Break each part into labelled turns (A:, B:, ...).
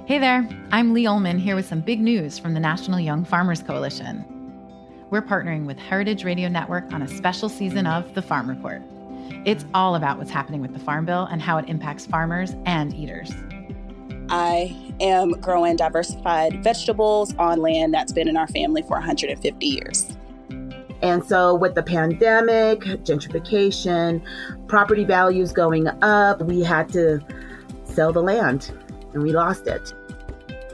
A: Hey there, I'm Lee Ullman here with some big news from the National Young Farmers Coalition. We're partnering with Heritage Radio Network on a special season of The Farm Report. It's all about what's happening with the Farm Bill and how it impacts farmers and eaters.
B: I am growing diversified vegetables on land that's been in our family for 150 years.
C: And so with the pandemic, gentrification, property values going up, we had to sell the land and we lost it.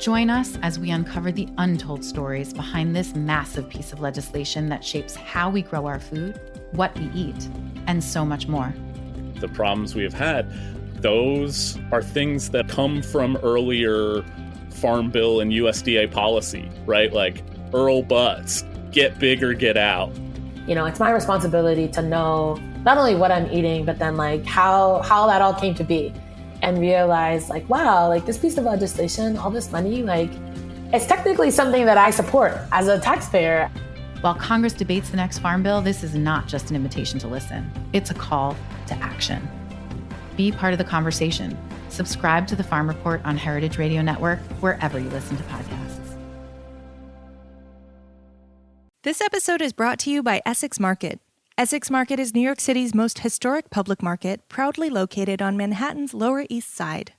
A: Join us as we uncover the untold stories behind this massive piece of legislation that shapes how we grow our food, what we eat, and so much more.
D: The problems we have had, those are things that come from earlier Farm Bill and USDA policy, right? Like Earl Butts, get big or get out.
E: You know, it's my responsibility to know not only what I'm eating, but then like how that all came to be. And realize like, wow, like this piece of legislation, all this money, like it's technically something that I support as a taxpayer.
A: While Congress debates the next Farm Bill, this is not just an invitation to listen. It's a call to action. Be part of the conversation. Subscribe to the Farm Report on Heritage Radio Network, wherever you listen to podcasts.
F: This episode is brought to you by Essex Market. Essex Market is New York City's most historic public market, proudly located on Manhattan's Lower East Side.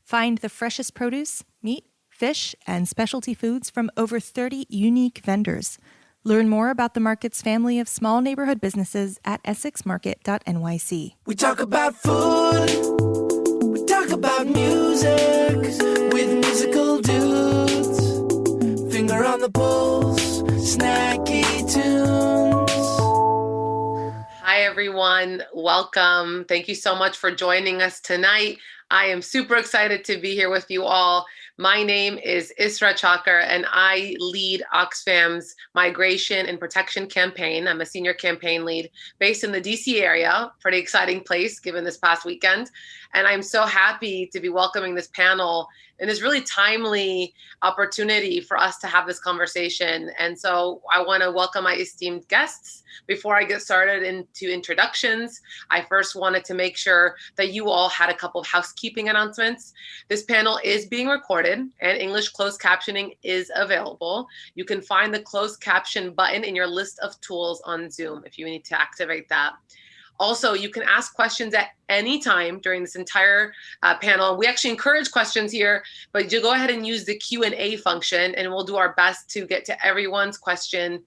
F: Find the freshest produce, meat, fish, and specialty foods from over 30 unique vendors. Learn more about the market's family of small neighborhood businesses at essexmarket.nyc.
G: We talk about food, we talk about music, with musical dudes. Finger on the pulse, snacky tunes.
H: Hi, everyone. Welcome. Thank you so much for joining us tonight. I am super excited to be here with you all. My name is Isra Chakar, and I lead Oxfam's Migration and Protection Campaign. I'm a senior campaign lead based in the DC area. Pretty exciting place given this past weekend. And I'm so happy to be welcoming this panel in this really timely opportunity for us to have this conversation. And so I want to welcome my esteemed guests. Before I get started into introductions, I first wanted to make sure that you all had a couple of housekeeping announcements. This panel is being recorded and English closed captioning is available. You can find the closed caption button in your list of tools on Zoom if you need to activate that. Also, you can ask questions at any time during this entire panel. We actually encourage questions here, but you go ahead and use the Q&A function and we'll do our best to get to everyone's question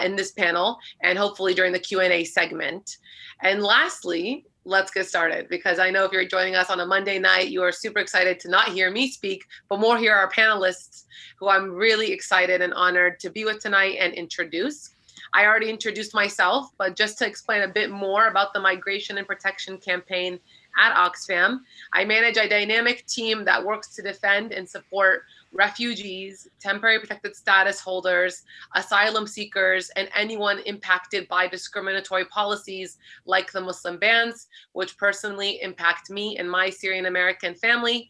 H: in this panel and hopefully during the Q&A segment. And lastly, let's get started because I know if you're joining us on a Monday night, you are super excited to not hear me speak, but more hear our panelists who I'm really excited and honored to be with tonight and introduce. I already introduced myself, but just to explain a bit more about the Migration and Protection Campaign at Oxfam, I manage a dynamic team that works to defend and support refugees, temporary protected status holders, asylum seekers, and anyone impacted by discriminatory policies like the Muslim bans, which personally impact me and my Syrian American family.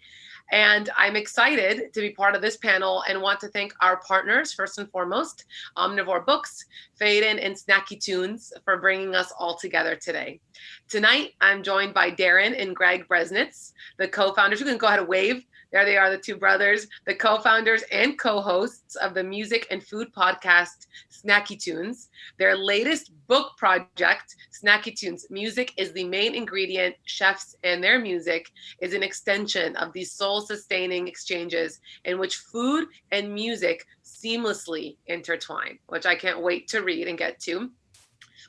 H: And I'm excited to be part of this panel and want to thank our partners, first and foremost, Omnivore Books, Faden, and Snacky Tunes for bringing us all together today. Tonight, I'm joined by Darren and Greg Bresnitz, the co-founders. You can go ahead and wave. There they are, the two brothers, the co-founders and co-hosts of the music and food podcast, Snacky Tunes. Their latest book project, Snacky Tunes, Music is the Main Ingredient, Chefs and Their Music, is an extension of these soul-sustaining exchanges in which food and music seamlessly intertwine, which I can't wait to read and get to.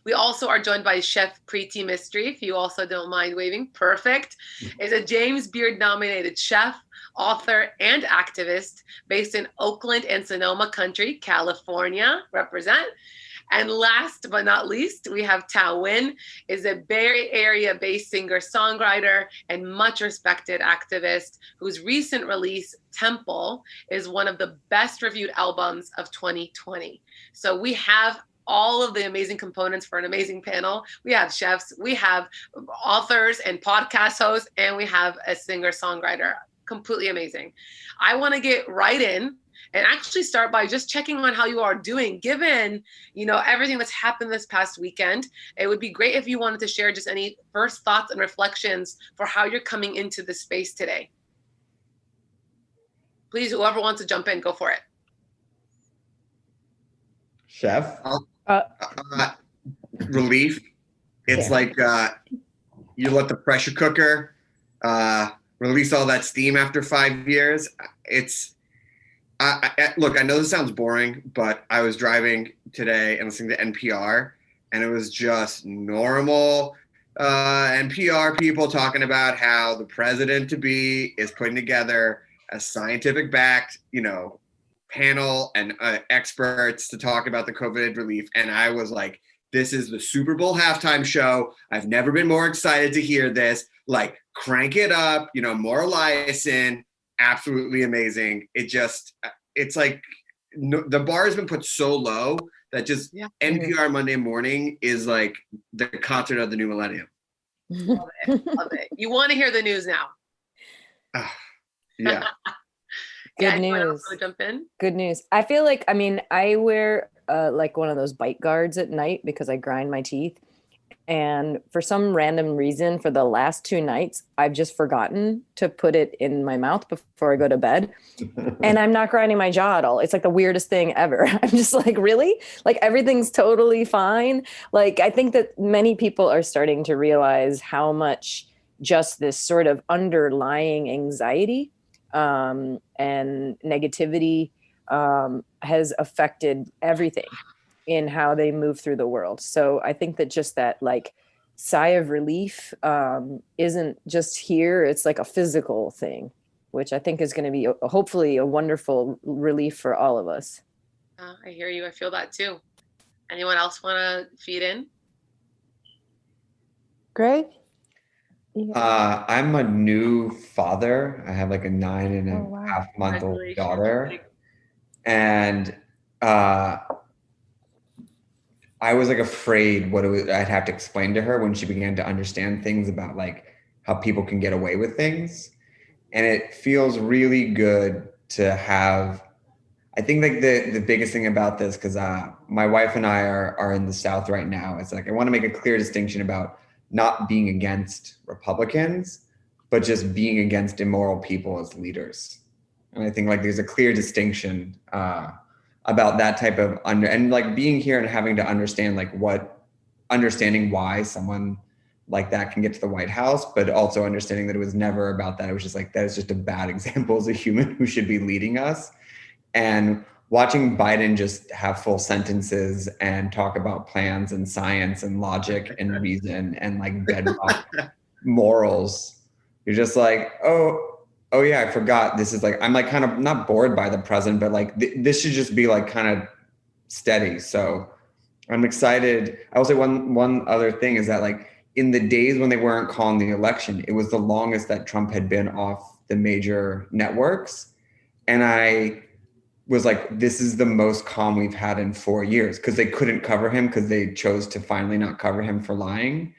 H: We also are joined by Chef Preeti Mistry, if you also don't mind waving. Perfect. Is a James Beard nominated chef, author, and activist based in Oakland and Sonoma Country, California. Represent. And last but not least, we have Thao Nguyen, is a Bay Area-based singer-songwriter and much respected activist whose recent release, Temple, is one of the best reviewed albums of 2020. So we have all of the amazing components for an amazing panel. We have chefs, we have authors and podcast hosts, and we have a singer-songwriter. Completely amazing. I want to get right in and actually start by just checking on how you are doing, given, everything that's happened this past weekend. It would be great if you wanted to share just any first thoughts and reflections for how you're coming into this space today. Please, whoever wants to jump in, go for it.
I: Chef?
J: Relief. It's like you let the pressure cooker release all that steam after 5 years. Look, I know this sounds boring, but I was driving today and listening to NPR, and it was just normal NPR people talking about how the president-to-be is putting together a scientific-backed, panel and experts to talk about the COVID relief. And I was like, this is the Super Bowl halftime show. I've never been more excited to hear this. Like, crank it up, more liaison. Absolutely amazing. It's like the bar has been put so low that just NPR Monday morning is like the concert of the new millennium.
H: Love it. Love it. You want to hear the news now?
J: Yeah.
K: Good news.
H: Jump in?
K: Good news. I feel like, I wear like one of those bite guards at night because I grind my teeth. And for some random reason, for the last 2 nights, I've just forgotten to put it in my mouth before I go to bed. And I'm not grinding my jaw at all. It's like the weirdest thing ever. I'm just like, really? Like, everything's totally fine. Like, I think that many people are starting to realize how much just this sort of underlying anxiety and negativity has affected everything in how they move through the world. So I think that just that like sigh of relief isn't just here, it's like a physical thing, which I think is going to be hopefully a wonderful relief for all of us.
H: I hear you. I feel that too. Anyone else want to feed in?
K: Greg?
I: I'm a new father. I have like a 9.5-month-old daughter. And I was like afraid I'd have to explain to her when she began to understand things about like how people can get away with things. And it feels really good to have, I think like the biggest thing about this, because my wife and I are in the South right now. It's like, I want to make a clear distinction about not being against Republicans, but just being against immoral people as leaders. And I think like there's a clear distinction about that type of and like being here and having to understand understanding why someone like that can get to the White House, but also understanding that it was never about that. It was just like, that is just a bad example as a human who should be leading us. And watching Biden just have full sentences and talk about plans and science and logic and reason and like bedrock morals, you're just like, oh yeah, I forgot. This is like, I'm like kind of not bored by the president, but like this should just be like kind of steady. So I'm excited. I will say one other thing is that like in the days when they weren't calling the election, it was the longest that Trump had been off the major networks. And I was like, this is the most calm we've had in 4 years, because they couldn't cover him because they chose to finally not cover him for lying.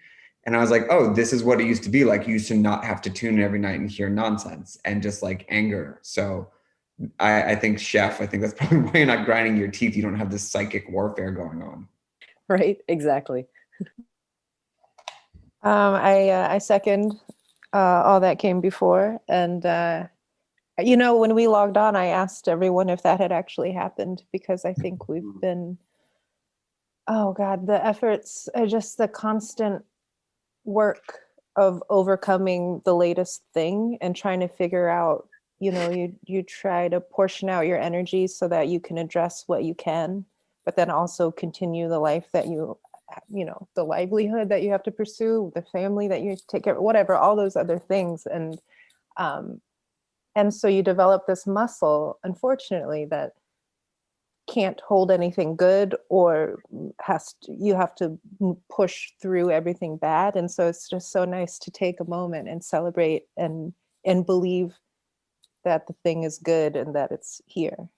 I: And I was like, oh, this is what it used to be like. You used to not have to tune in every night and hear nonsense and just like anger. So I think, Chef, I think that's probably why you're not grinding your teeth. You don't have this psychic warfare going on.
K: Right, exactly.
L: I second all that came before. And, when we logged on, I asked everyone if that had actually happened, because I think we've been, the efforts, just the constant work of overcoming the latest thing and trying to figure out, you try to portion out your energy so that you can address what you can, but then also continue the life that the livelihood that you have to pursue, the family that you take care of, whatever, all those other things. And so you develop this muscle, unfortunately, that can't hold anything good, or you have to push through everything bad. And so it's just so nice to take a moment and celebrate and believe that the thing is good and that it's here.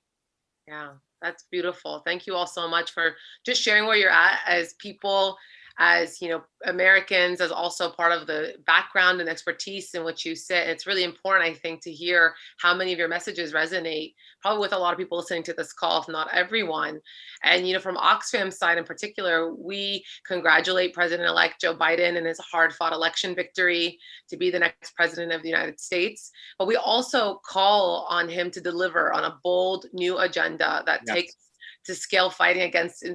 H: Yeah, that's beautiful. Thank you all so much for just sharing where you're at as people. as, Americans, as also part of the background and expertise in which you sit. It's really important, I think, to hear how many of your messages resonate, probably with a lot of people listening to this call, if not everyone. And, from Oxfam's side in particular, we congratulate President-elect Joe Biden and his hard-fought election victory to be the next president of the United States. But we also call on him to deliver on a bold new agenda that takes to scale fighting against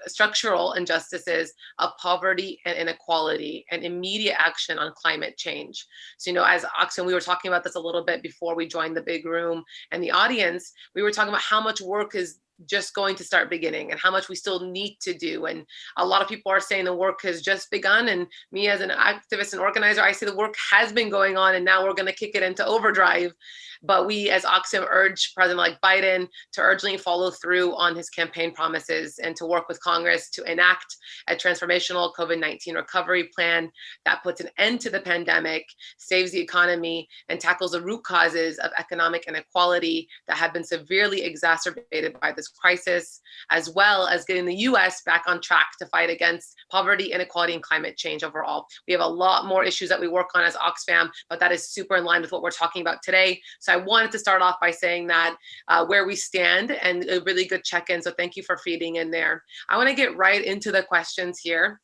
H: structural injustices of poverty and inequality and immediate action on climate change. So, as Oxfam, we were talking about this a little bit before we joined the big room and the audience. We were talking about how much work is just going to start beginning and how much we still need to do. And a lot of people are saying the work has just begun. And me as an activist and organizer, I say the work has been going on and now we're going to kick it into overdrive. But we as Oxfam urge President-elect Biden to urgently follow through on his campaign promises and to work with Congress to enact a transformational COVID-19 recovery plan that puts an end to the pandemic, saves the economy, and tackles the root causes of economic inequality that have been severely exacerbated by this crisis, as well as getting the U.S. back on track to fight against poverty, inequality, and climate change overall. We have a lot more issues that we work on as Oxfam, but that is super in line with what we're talking about today. So I wanted to start off by saying that where we stand and a really good check-in. So thank you for feeding in there. I want to get right into the questions here.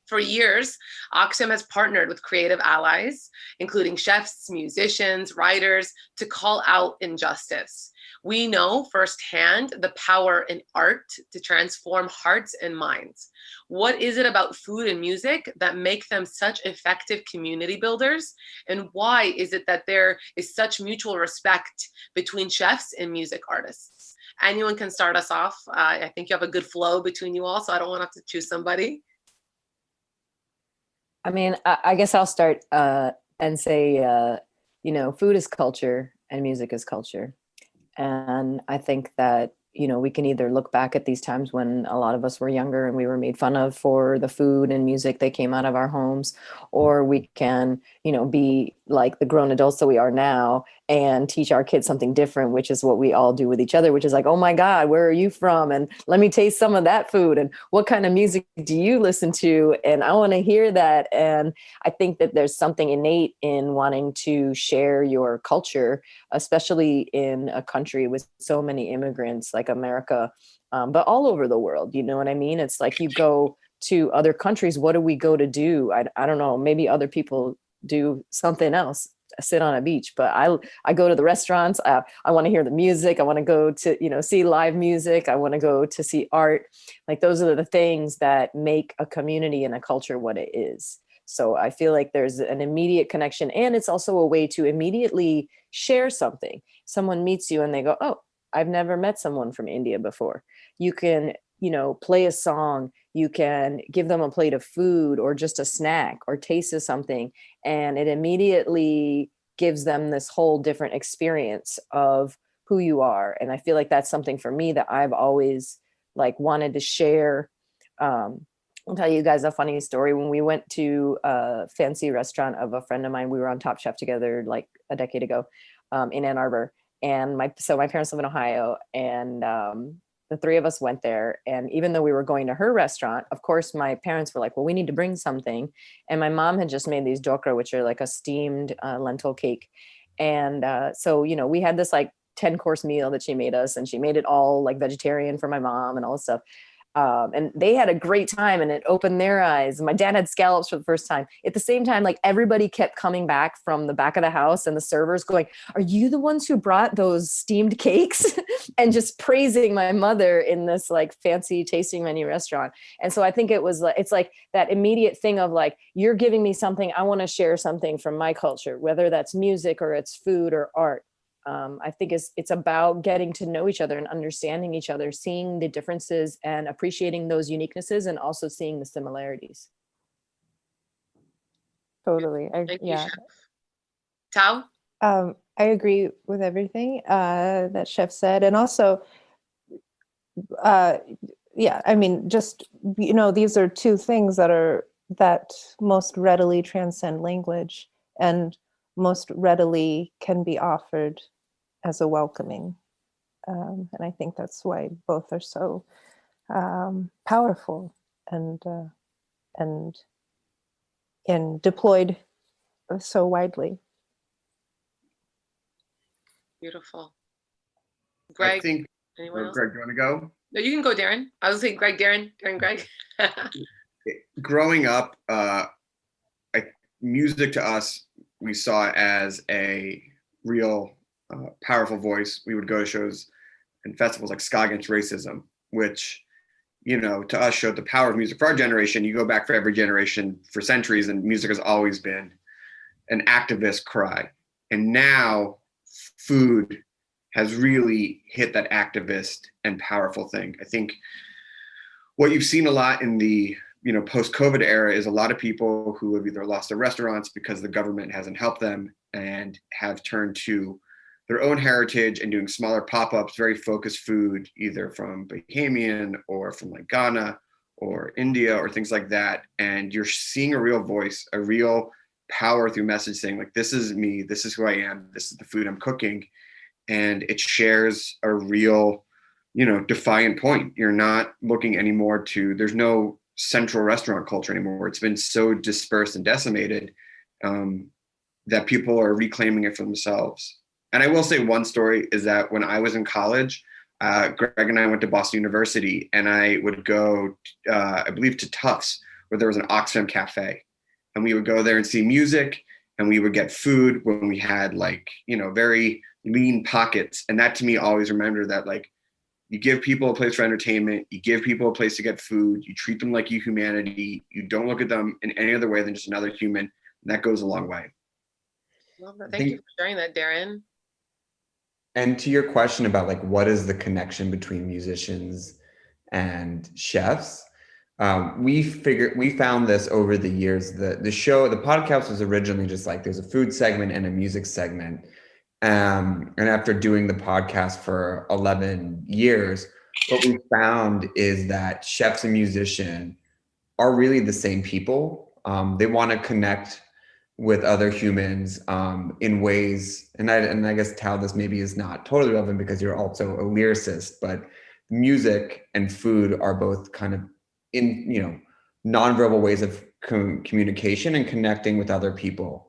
H: For years, Oxfam has partnered with creative allies, including chefs, musicians, writers, to call out injustice. We know firsthand the power in art to transform hearts and minds. What is it about food and music that make them such effective community builders? And why is it that there is such mutual respect between chefs and music artists? Anyone can start us off. I think you have a good flow between you all, so I don't want to have to choose somebody.
K: I mean, I guess I'll start and say, food is culture and music is culture. And I think that, we can either look back at these times when a lot of us were younger and we were made fun of for the food and music that came out of our homes, or we can, be like the grown adults that we are now and teach our kids something different, which is what we all do with each other, which is like, oh my God, where are you from? And let me taste some of that food. And what kind of music do you listen to? And I want to hear that. And I think that there's something innate in wanting to share your culture, especially in a country with so many immigrants like America, but all over the world. You know what I mean? It's like you go to other countries. What do we go to do? I don't know. Maybe other people do something else, sit on a beach, but I go to the restaurants. I want to hear the music. I want to go to, see live music. I want to go to see art. Like those are the things that make a community and a culture what it is. So I feel like there's an immediate connection, and it's also a way to immediately share something. Someone meets you and they go, oh, I've never met someone from India before. You can, play a song, you can give them a plate of food or just a snack or taste of something. And it immediately gives them this whole different experience of who you are. And I feel like that's something for me that I've always wanted to share. I'll tell you guys a funny story. When we went to a fancy restaurant of a friend of mine, we were on Top Chef together like a decade ago in Ann Arbor. And my parents live in Ohio, and the three of us went there. And even though we were going to her restaurant, of course, my parents were like, well, we need to bring something. And my mom had just made these dokra, which are like a steamed lentil cake. And so, we had this 10-course meal that she made us, and she made it all vegetarian for my mom and all this stuff. And they had a great time, and it opened their eyes. My dad had scallops for the first time. At the same time, everybody kept coming back from the back of the house, and the servers going, are you the ones who brought those steamed cakes? And just praising my mother in this fancy tasting menu restaurant. And so I think it's that immediate thing of you're giving me something, I want to share something from my culture, whether that's music or it's food or art. I think it's about getting to know each other and understanding each other, seeing the differences and appreciating those uniquenesses, and also seeing the similarities.
L: Totally.
H: Yeah. Thao?
L: I agree with everything that Chef said. And also, just, these are two things that most readily transcend language and most readily can be offered as a welcoming. And I think that's why both are so powerful and and deployed so widely.
H: Beautiful.
J: I
H: Greg,
J: think,
H: anyone else?
J: Greg, do you want to go?
H: No, you can go, Darren. I was saying Greg, Darren, Greg.
J: Growing up, music to us, we saw it as a real powerful voice. We would go to shows and festivals like Ska Against Racism, which, to us showed the power of music. For our generation, you go back for every generation for centuries, and music has always been an activist cry. And now food has really hit that activist and powerful thing. I think what you've seen a lot in the post-COVID era is a lot of people who have either lost their restaurants because the government hasn't helped them and have turned to their own heritage and doing smaller pop-ups, very focused food, either from Bahamian or from like Ghana or India or things like that. And you're seeing a real voice, a real power through message saying like, this is me, this is who I am, this is the food I'm cooking. And it shares a real, defiant point. You're not looking anymore there's no central restaurant culture anymore. It's been so dispersed and decimated that people are reclaiming it for themselves. And I will say one story is that when I was in college, Greg and I went to Boston University, and I would go, I believe, to Tufts, where there was an Oxfam cafe. And we would go there and see music, and we would get food when we had very lean pockets. And that to me always remembered that you give people a place for entertainment, you give people a place to get food, you treat them like humanity, you don't look at them in any other way than just another human. And that goes a long way.
H: Well, thank you for sharing that, Darren.
I: And to your question about what is the connection between musicians and chefs, we found this over the years. The podcast was originally just there's a food segment and a music segment. And after doing the podcast for 11 years, what we found is that chefs and musicians are really the same people. They want to connect with other humans in ways, and I guess Thao, this maybe is not totally relevant because you're also a lyricist, but music and food are both kind of in nonverbal ways of communication and connecting with other people.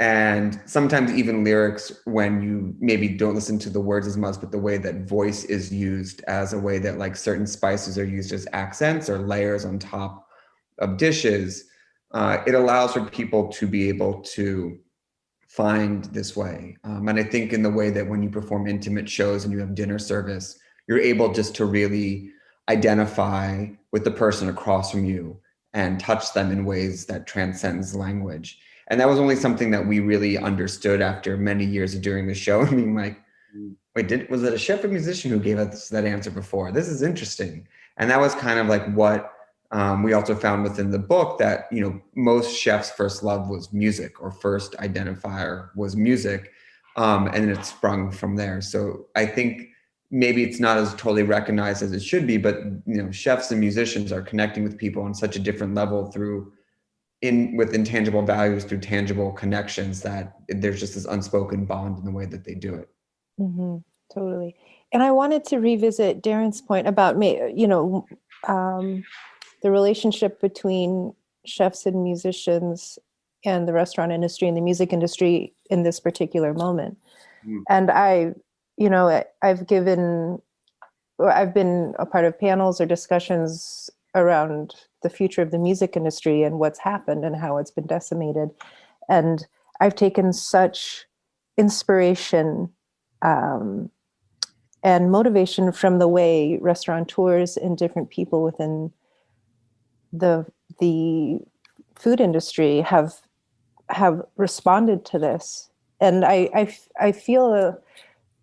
I: And sometimes even lyrics, when you maybe don't listen to the words as much, but the way that voice is used as a way that certain spices are used as accents or layers on top of dishes, it allows for people to be able to find this way. And I think in the way that when you perform intimate shows and you have dinner service, you're able just to really identify with the person across from you and touch them in ways that transcends language. And that was only something that we really understood after many years of doing the show and being like, wait, was it a chef or musician who gave us that answer before? This is interesting. And that was kind of what we also found within the book, that, most chefs' first love was music, or first identifier was music. And it sprung from there. So I think maybe it's not as totally recognized as it should be, but, chefs and musicians are connecting with people on such a different level with intangible values through tangible connections, that there's just this unspoken bond in the way that they do it.
L: Mm-hmm, totally. And I wanted to revisit Darren's point about the relationship between chefs and musicians and the restaurant industry and the music industry in this particular moment. And I've been a part of panels or discussions around the future of the music industry and what's happened and how it's been decimated. And I've taken such inspiration and motivation from the way restaurateurs and different people within the food industry have responded to this. And I feel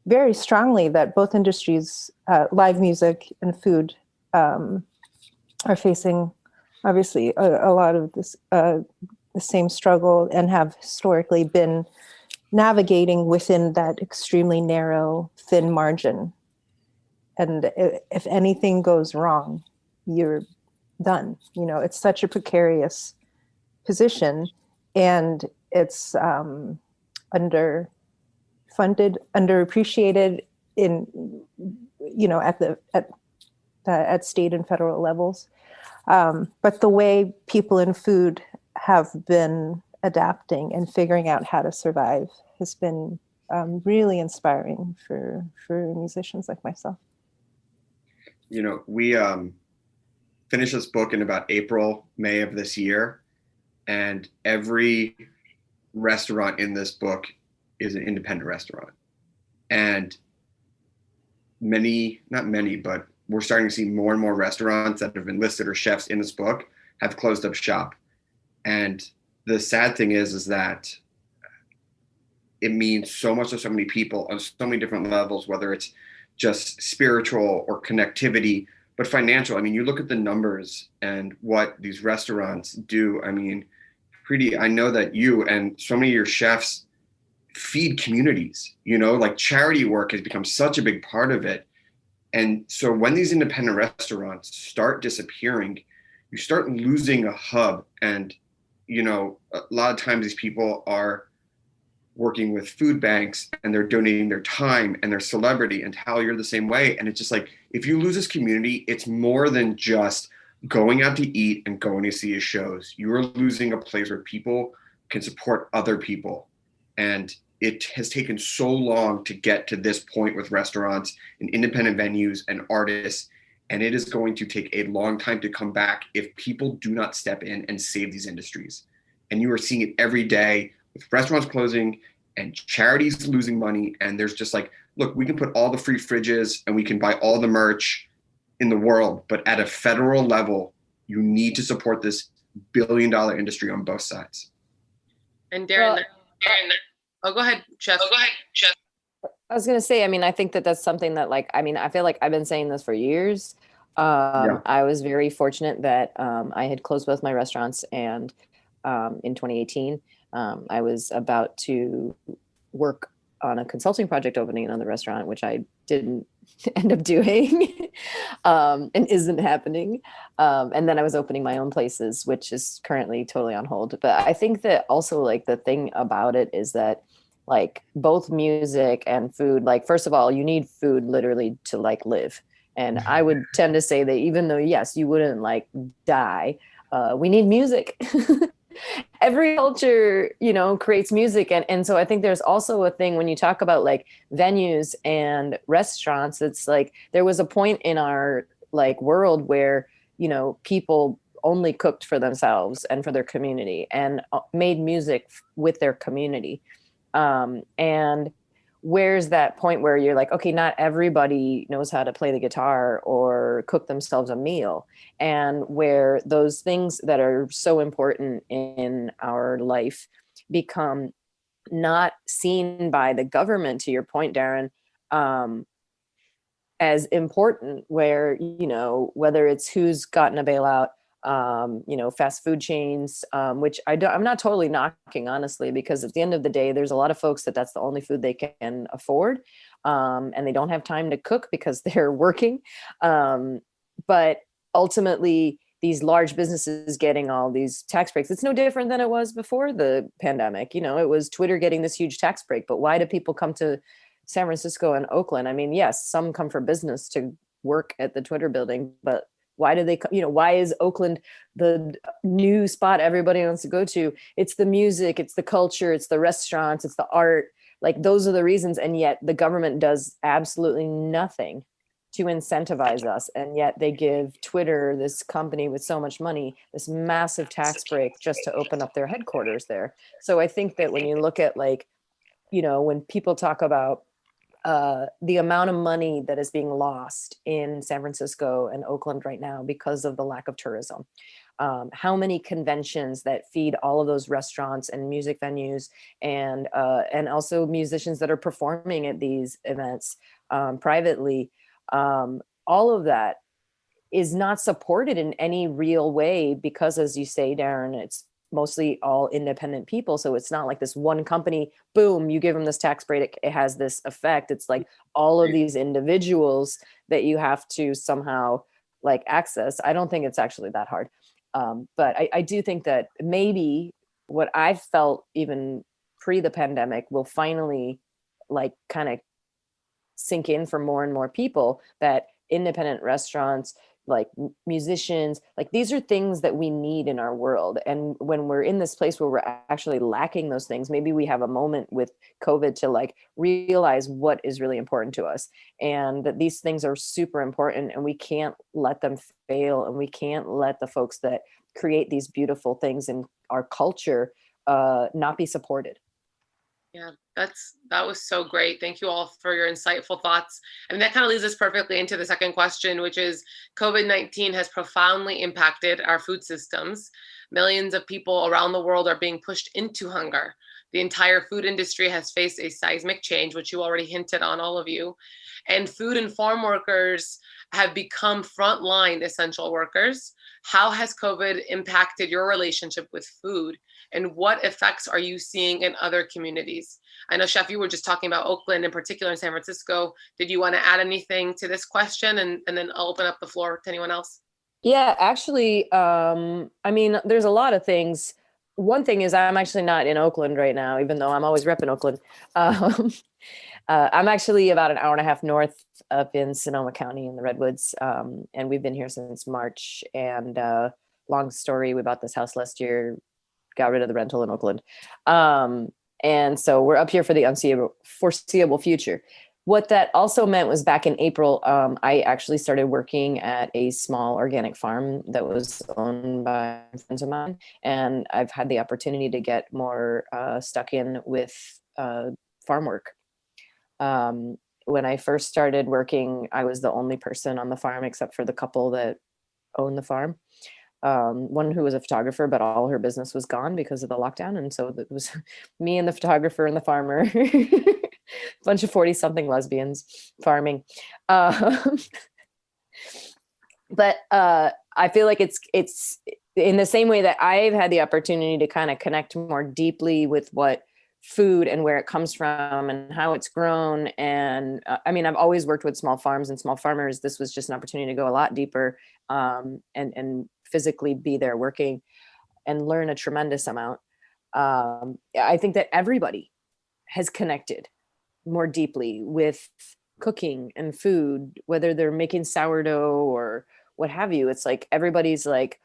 L: very strongly that both industries, live music and food, are facing obviously a lot of this the same struggle, and have historically been navigating within that extremely narrow, thin margin. And if anything goes wrong, you're done. It's such a precarious position, and it's underfunded, underappreciated at state and federal levels. But the way people in food have been adapting and figuring out how to survive has been really inspiring for musicians like myself.
J: You know, we finished this book in about April, May of this year, and every restaurant in this book is an independent restaurant. And not many, but we're starting to see more and more restaurants that have been listed or chefs in this book have closed up shop. And the sad thing is that it means so much to so many people on so many different levels, whether it's just spiritual or connectivity, but financial. I mean, you look at the numbers and what these restaurants do. I mean, Preeti, I know that you and so many of your chefs feed communities, you know, like charity work has become such a big part of it. And so when these independent restaurants start disappearing, you start losing a hub. And, you know, a lot of times these people are working with food banks and they're donating their time and their celebrity, and Thao, you're the same way. And it's just like, if you lose this community, it's more than just going out to eat and going to see his shows. You are losing a place where people can support other people. And it has taken so long to get to this point with restaurants and independent venues and artists. And it is going to take a long time to come back if people do not step in and save these industries. And you are seeing it every day with restaurants closing and charities losing money. And there's just like, look, we can put all the free fridges and we can buy all the merch in the world, but at a federal level, you need to support this billion-dollar industry on both sides.
H: And Darren, oh, go ahead, Chef.
K: I was going to say, I mean, I think that that's something that, like, I mean, I feel like I've been saying this for years. I was very fortunate that I had closed both my restaurants, and in 2018, I was about to work on a consulting project opening another restaurant, which I didn't end up doing and isn't happening. And then I was opening my own places, which is currently totally on hold. But I think that also, like, the thing about it is that, like, both music and food, like, first of all, you need food literally to, like, live. And I would tend to say that even though, yes, you wouldn't, like, die, we need music. Every culture, you know, creates music. And so I think there's also a thing when you talk about, like, venues and restaurants, it's like there was a point in our, like, world where, you know, people only cooked for themselves and for their community and made music with their community. And where's that point where you're like, okay, not everybody knows how to play the guitar or cook themselves a meal, and where those things that are so important in our life become not seen by the government, to your point, Darren, as important, where, you know, whether it's who's gotten a bailout, you know, fast food chains, which I'm not totally knocking, honestly, because at the end of the day, there's a lot of folks that's the only food they can afford. And they don't have time to cook because they're working. But ultimately, these large businesses getting all these tax breaks, it's no different than it was before the pandemic. You know, it was Twitter getting this huge tax break, but why do people come to San Francisco and Oakland? I mean, yes, some come for business to work at the Twitter building, but why do they, you know, why is Oakland the new spot everybody wants to go to? It's the music, it's the culture, it's the restaurants, it's the art. Like, those are the reasons. And yet the government does absolutely nothing to incentivize us. And yet they give Twitter, this company with so much money, this massive tax break just to open up their headquarters there. So I think that when you look at, like, you know, when people talk about the amount of money that is being lost in San Francisco and Oakland right now because of the lack of tourism. How many conventions that feed all of those restaurants and music venues, and also musicians that are performing at these events privately. All of that is not supported in any real way because, as you say, Darren, it's mostly all independent people. So it's not like this one company, boom, you give them this tax break, it has this effect. It's like all of these individuals that you have to somehow, like, access. I don't think it's actually that hard. But I do think that maybe what I felt even pre the pandemic will finally, like, kind of sink in for more and more people, that independent restaurants, like musicians. Like these are things that we need in our world. And when we're in this place where we're actually lacking those things, maybe we have a moment with COVID to like realize what is really important to us, and that these things are super important, and we can't let them fail, and we can't let the folks that create these beautiful things in our culture not be supported.
H: Yeah, that was so great. Thank you all for your insightful thoughts. And that kind of leads us perfectly into the second question, which is COVID-19 has profoundly impacted our food systems. Millions of people around the world are being pushed into hunger. The entire food industry has faced a seismic change, which you already hinted on, all of you. And food and farm workers have become frontline essential workers. How has COVID impacted your relationship with food? And what effects are you seeing in other communities? I know, Chef, you were just talking about Oakland, in particular in San Francisco. Did you want to add anything to this question? And then I'll open up the floor to anyone else.
K: Yeah, actually, I mean, there's a lot of things. One thing is I'm actually not in Oakland right now, even though I'm always repping Oakland. I'm actually about an hour and a half north up in Sonoma County in the Redwoods. And we've been here since March. And long story, we bought this house last year, got rid of the rental in Oakland. And so we're up here for the foreseeable future. What that also meant was back in April, I actually started working at a small organic farm that was owned by friends of mine. And I've had the opportunity to get more stuck in with farm work. When I first started working, I was the only person on the farm except for the couple that owned the farm. One who was a photographer, but all her business was gone because of the lockdown. And so it was me and the photographer and the farmer, bunch of 40-something lesbians farming. But I feel like it's in the same way that I've had the opportunity to kind of connect more deeply with what food and where it comes from and how it's grown. And I mean, I've always worked with small farms and small farmers. This was just an opportunity to go a lot deeper and physically be there working and learn a tremendous amount. I think that everybody has connected more deeply with cooking and food, whether they're making sourdough or what have you. It's like everybody's like,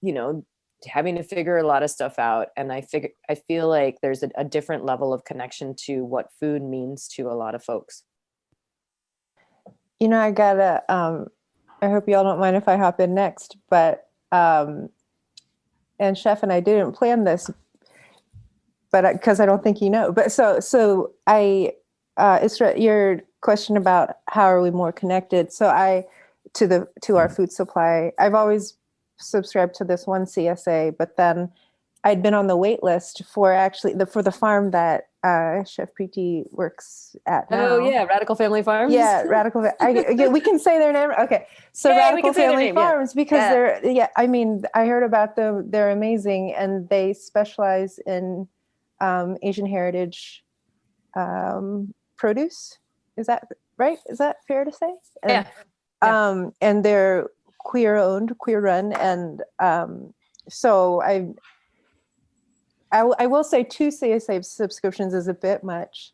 K: you know, having to figure a lot of stuff out. And I feel like there's a different level of connection to what food means to a lot of folks.
L: You know, I gotta, I hope y'all don't mind if I hop in next, but, and Chef and I didn't plan this, but because I don't think you know, but so it's your question about how are we more connected. So to our food supply, I've always subscribed to this one CSA, but then I'd been on the wait list for for the farm that Chef Preeti works at now.
K: Oh yeah, Radical Family Farms.
L: Yeah, Radical. We can say their name. Okay, so yeah, Radical Family Farms, because they're I mean, I heard about them. They're amazing, and they specialize in Asian heritage produce. Is that right? Is that fair to say?
K: Yeah.
L: And they're queer owned, queer run, and so I will say 2 CSA subscriptions is a bit much,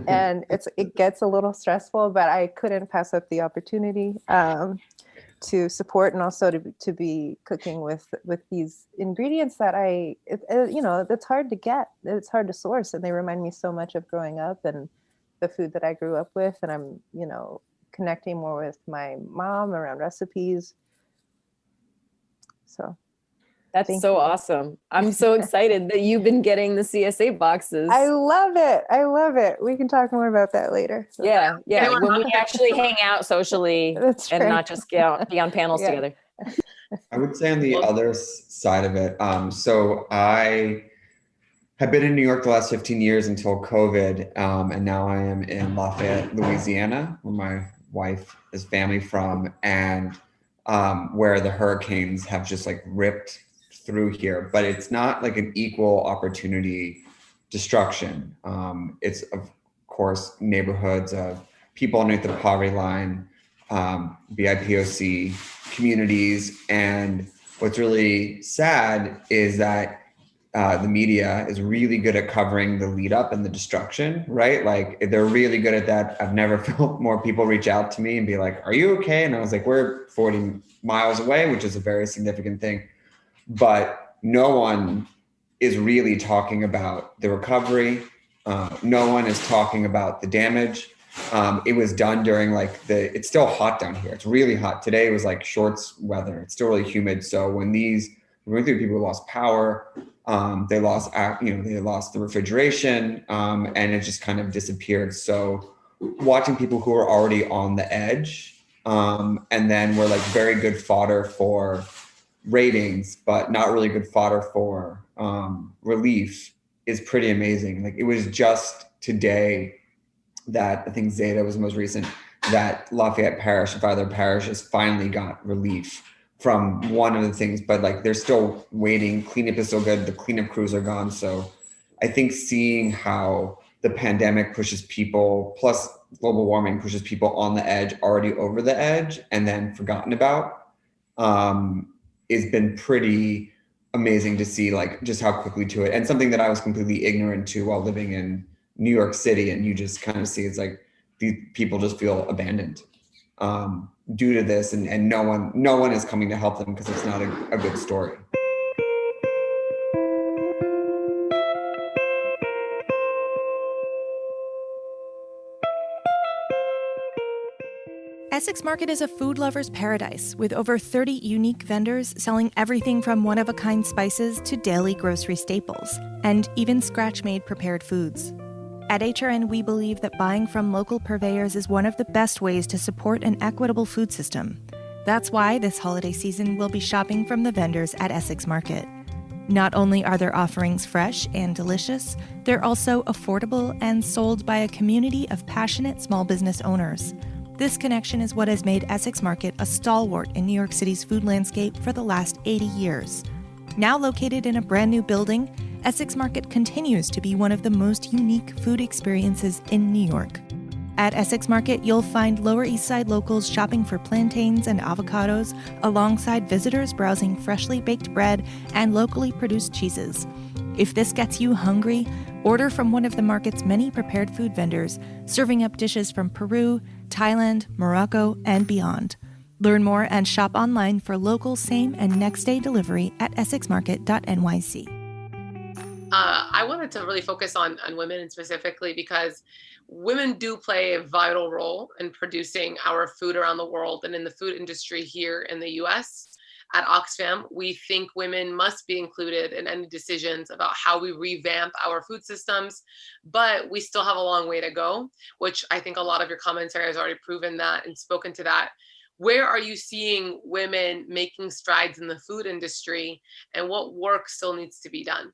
L: and it gets a little stressful, but I couldn't pass up the opportunity to support and also to be cooking with these ingredients that that's hard to get, it's hard to source, and they remind me so much of growing up and the food that I grew up with, and I'm connecting more with my mom around recipes. So
K: that's so awesome. I'm so excited that you've been getting the CSA boxes.
L: I love it. We can talk more about that later. So.
K: Yeah. When we actually hang out socially and not just be on panels together.
I: I would say on the other side of it, so I have been in New York the last 15 years until COVID, and now I am in Lafayette, Louisiana, where my wife is family from, and where the hurricanes have just like ripped through here, but it's not like an equal opportunity destruction. It's of course neighborhoods of people underneath the poverty line, BIPOC communities, and what's really sad is that the media is really good at covering the lead up and the destruction, right? Like they're really good at that. I've never felt more people reach out to me and be like, "Are you okay?" And I was like, "We're 40 miles away," which is a very significant thing. But no one is really talking about the recovery. No one is talking about the damage. It was done during it's still hot down here. It's really hot. Today it was like shorts weather. It's still really humid. So when we're going through people who lost power, they lost the refrigeration, and it just kind of disappeared. So watching people who are already on the edge, and then we're like very good fodder for ratings, but not really good fodder for relief is pretty amazing. Like it was just today that I think Zeta was the most recent, that Lafayette Parish and other parishes finally got relief from one of the things, but like they're still waiting. Cleanup is still good. The cleanup crews are gone. So I think seeing how the pandemic pushes people, plus global warming pushes people on the edge, already over the edge, and then forgotten about, has been pretty amazing to see, like just how quickly to it. And something that I was completely ignorant to while living in New York City. And you just kind of see, it's like these people just feel abandoned due to this, and no one is coming to help them because it's not a good story.
F: Essex Market is a food lover's paradise with over 30 unique vendors selling everything from one-of-a-kind spices to daily grocery staples, and even scratch-made prepared foods. At HRN, we believe that buying from local purveyors is one of the best ways to support an equitable food system. That's why this holiday season we'll be shopping from the vendors at Essex Market. Not only are their offerings fresh and delicious, they're also affordable and sold by a community of passionate small business owners. This connection is what has made Essex Market a stalwart in New York City's food landscape for the last 80 years. Now located in a brand new building, Essex Market continues to be one of the most unique food experiences in New York. At Essex Market, you'll find Lower East Side locals shopping for plantains and avocados, alongside visitors browsing freshly baked bread and locally produced cheeses. If this gets you hungry, order from one of the market's many prepared food vendors, serving up dishes from Peru, Thailand, Morocco, and beyond. Learn more and shop online for local same and next day delivery at essexmarket.nyc.
H: I wanted to really focus on women specifically because women do play a vital role in producing our food around the world and in the food industry here in the US. At Oxfam, we think women must be included in any decisions about how we revamp our food systems, but we still have a long way to go, which I think a lot of your commentary has already proven that and spoken to that. Where are you seeing women making strides in the food industry, and what work still needs to be done?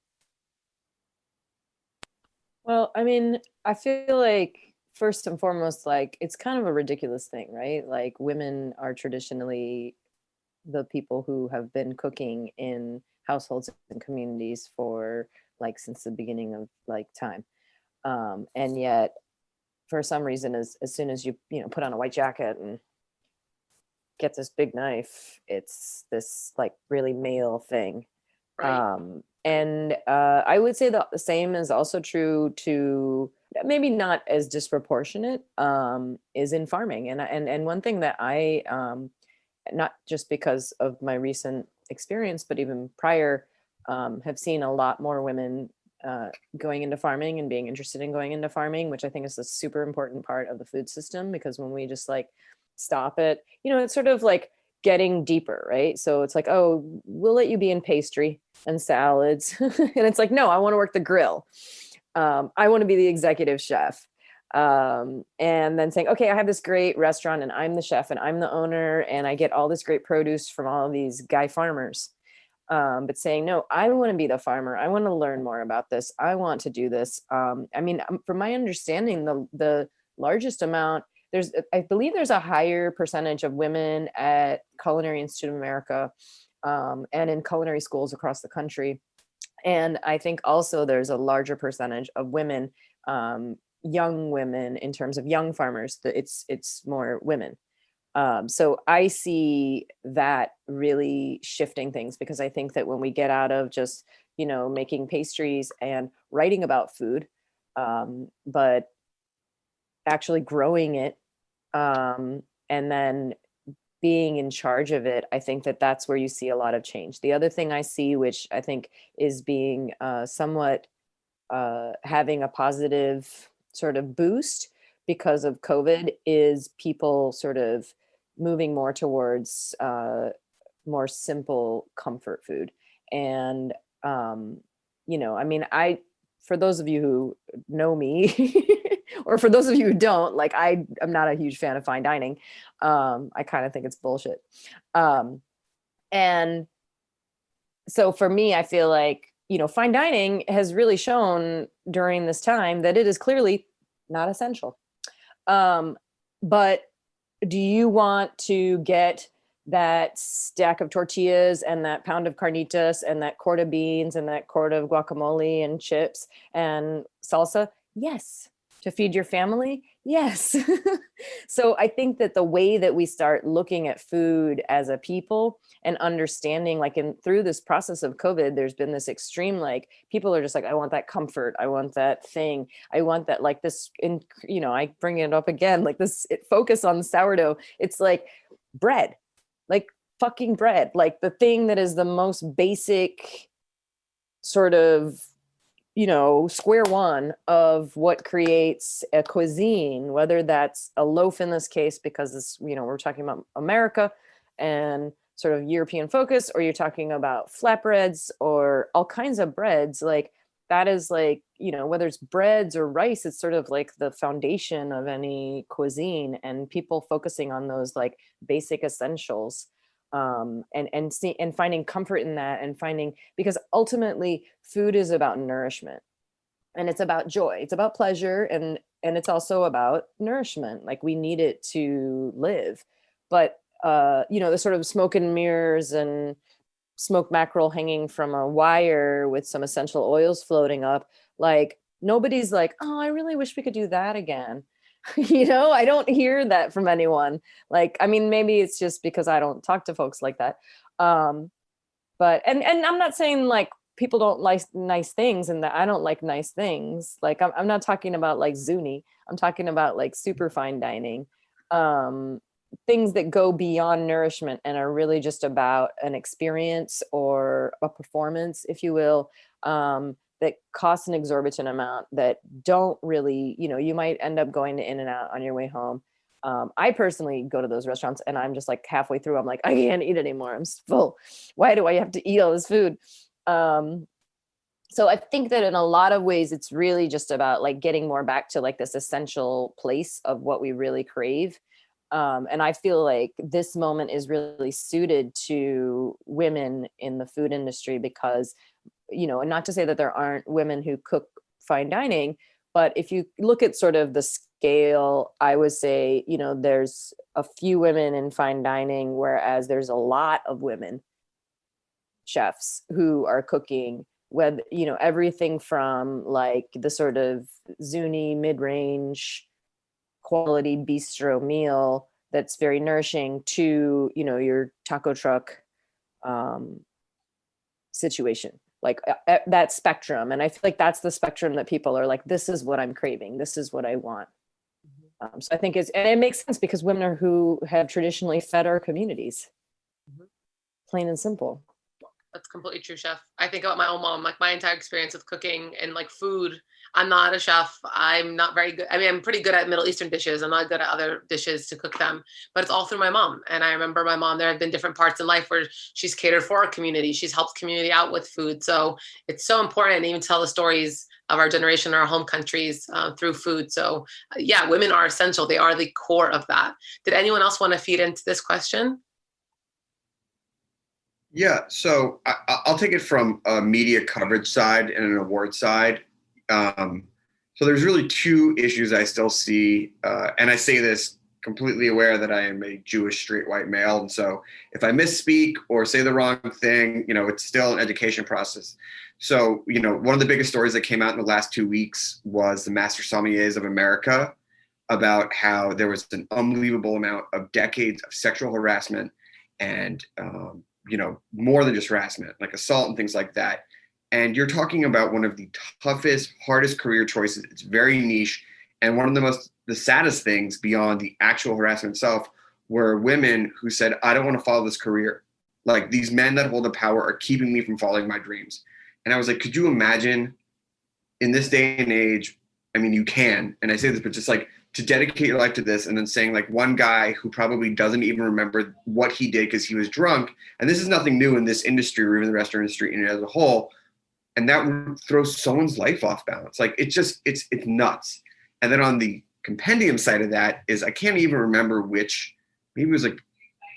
K: Well, I mean, I feel like first and foremost, like it's kind of a ridiculous thing, right? Like women are traditionally the people who have been cooking in households and communities for like since the beginning of like time. And yet for some reason, as soon as you put on a white jacket and get this big knife, it's this like really male thing.
H: Right.
K: And I would say that the same is also true to maybe not as disproportionate is in farming. And one thing that I not just because of my recent experience, but even prior, have seen a lot more women going into farming and being interested in going into farming, which I think is a super important part of the food system, because when we just like stop it, it's sort of like getting deeper, right? So it's like, oh, we'll let you be in pastry and salads. And it's like, no, I want to work the grill. I want to be the executive chef. And then saying, okay, I have this great restaurant and I'm the chef and I'm the owner and I get all this great produce from all of these guy farmers. But saying, no, I want to be the farmer. I want to learn more about this. I want to do this. I mean, from my understanding, the largest amount, I believe there's a higher percentage of women at Culinary Institute of America, and in culinary schools across the country. And I think also there's a larger percentage of women, young women, in terms of young farmers. It's more women. So I see that really shifting things, because I think that when we get out of just making pastries and writing about food, but actually growing it, and then being in charge of it. I think that that's where you see a lot of change. The other thing I see, which I think is being somewhat having a positive sort of boost because of COVID, is people sort of moving more towards more simple comfort food. And, I mean, for those of you who know me, or for those of you who don't, like, I'm not a huge fan of fine dining. I kind of think it's bullshit. And so for me, I feel like, fine dining has really shown during this time that it is clearly not essential. But do you want to get that stack of tortillas and that pound of carnitas and that quart of beans and that quart of guacamole and chips and salsa? Yes. To feed your family? Yes. So I think that the way that we start looking at food as a people and understanding, like, through this process of COVID, there's been this extreme, like, people are just like, I want that comfort. I want that thing. I want that, like, this, I bring it up again, like this focus on sourdough. It's like bread, like fucking bread, like the thing that is the most basic sort of, square one of what creates a cuisine, whether that's a loaf in this case, because this, we're talking about America and sort of European focus, or you're talking about flatbreads or all kinds of breads. Like, that is like, whether it's breads or rice, it's sort of like the foundation of any cuisine, and people focusing on those like basic essentials. And finding comfort in that, and because ultimately food is about nourishment, and it's about joy, it's about pleasure, and it's also about nourishment. Like, we need it to live. But the sort of smoke and mirrors and smoked mackerel hanging from a wire with some essential oils floating up, like, nobody's like, oh, I really wish we could do that again. I don't hear that from anyone. Like, I mean, maybe it's just because I don't talk to folks like that. But I'm not saying like people don't like nice things and that I don't like nice things. Like, I'm not talking about like Zuni. I'm talking about like super fine dining, things that go beyond nourishment and are really just about an experience or a performance, if you will, that costs an exorbitant amount, that don't really, you might end up going to In-N-Out on your way home. I personally go to those restaurants and I'm just like halfway through, I'm like, I can't eat anymore. I'm full. Why do I have to eat all this food? So I think that in a lot of ways, it's really just about like getting more back to like this essential place of what we really crave. And I feel like this moment is really suited to women in the food industry because, and not to say that there aren't women who cook fine dining, but if you look at sort of the scale, I would say, there's a few women in fine dining, whereas there's a lot of women chefs who are cooking with, everything from like the sort of Zuni mid-range quality bistro meal that's very nourishing to, your taco truck situation. Like that spectrum. And I feel like that's the spectrum that people are like, this is what I'm craving. This is what I want. So I think and it makes sense because women are who have traditionally fed our communities. Plain and simple.
H: That's completely true, chef. I think about my own mom, like my entire experience with cooking and like food. I'm not a chef. I'm not very good. I mean, I'm pretty good at Middle Eastern dishes. I'm not good at other dishes to cook them, but it's all through my mom. And I remember my mom, there have been different parts in life where she's catered for our community. She's helped community out with food. So it's so important to even tell the stories of our generation, our home countries through food. So yeah, women are essential. They are the core of that. Did anyone else want to feed into this question?
J: Yeah, so I'll take it from a media coverage side and an award side. So there's really two issues I still see, and I say this completely aware that I am a Jewish straight white male, and so if I misspeak or say the wrong thing, it's still an education process. So, one of the biggest stories that came out in the last 2 weeks was the Master Sommeliers of America, about how there was an unbelievable amount of decades of sexual harassment and more than just harassment, like assault and things like that, And you're talking about one of the toughest, hardest career choices. It's very niche. And one of the saddest things beyond the actual harassment itself were women who said, I don't want to follow this career. Like, these men that hold the power are keeping me from following my dreams. And I was like, could you imagine in this day and age? I mean, you can, and I say this, but just like to dedicate your life to this, and then saying like one guy who probably doesn't even remember what he did because he was drunk. And this is nothing new in this industry or even the restaurant industry as a whole. And that would throw someone's life off balance. Like, it's nuts. And then on the compendium side of that is, I can't even remember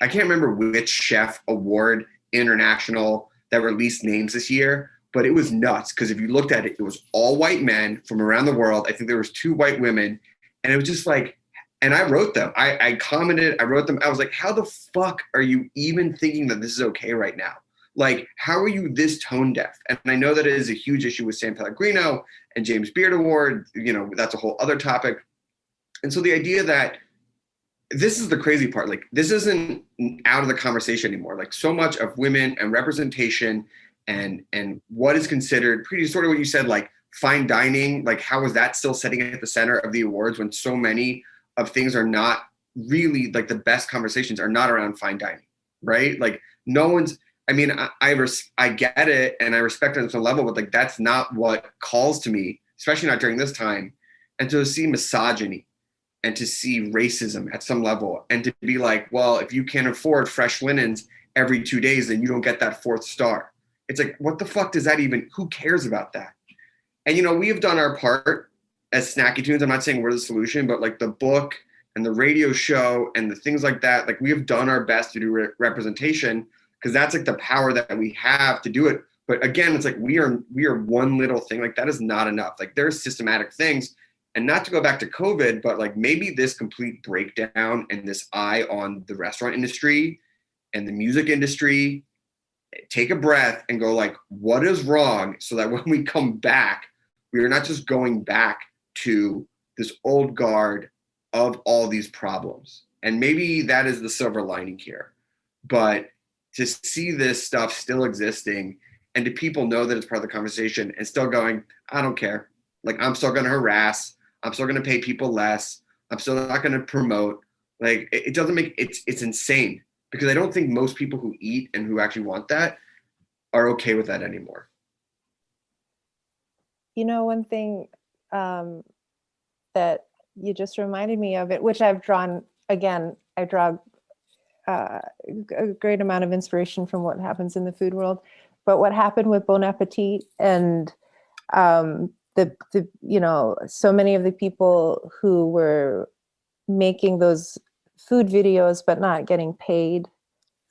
J: I can't remember which chef award international that released names this year, but it was nuts. Because if you looked at it, it was all white men from around the world. I think there was 2 white women, and it was just like, and I wrote them. I commented, I wrote them. I was like, how the fuck are you even thinking that this is okay right now? Like, how are you this tone deaf? And I know that it is a huge issue with San Pellegrino and James Beard Award. You know, that's a whole other topic. And so the idea that this is the crazy part, like, this isn't out of the conversation anymore. Like, so much of women and representation and what is considered pretty sort of what you said, like fine dining, like how is that still sitting at the center of the awards when so many of things are not really, like, the best conversations are not around fine dining, right? Like, no one's, I mean, I get it and I respect it on some level, but like, that's not what calls to me, especially not during this time. And to see misogyny and to see racism at some level, and to be like, well, if you can't afford fresh linens every 2 days, then you don't get that 4th star. It's like, what the fuck does that even, who cares about that? And, you know, we have done our part as Snacky Tunes. I'm not saying we're the solution, but like the book and the radio show and the things like that, like, we have done our best to do representation, because that's like the power that we have to do it. But again, it's like, we are one little thing. Like, that is not enough. Like, there's systematic things. And not to go back to COVID, but like, maybe this complete breakdown and this eye on the restaurant industry and the music industry, take a breath and go like, what is wrong? So that when we come back, we are not just going back to this old guard of all these problems. And maybe that is the silver lining here. But to see this stuff still existing, and to people know that it's part of the conversation and still going, I don't care. Like, I'm still going to harass. I'm still going to pay people less. I'm still not going to promote. Like, it doesn't make, it's insane, because I don't think most people who eat and who actually want that are okay with that anymore.
L: You know, one thing that you just reminded me of it, which I've drawn, again, I draw a great amount of inspiration from what happens in the food world, but what happened with Bon Appetit and the you know, so many of the people who were making those food videos but not getting paid,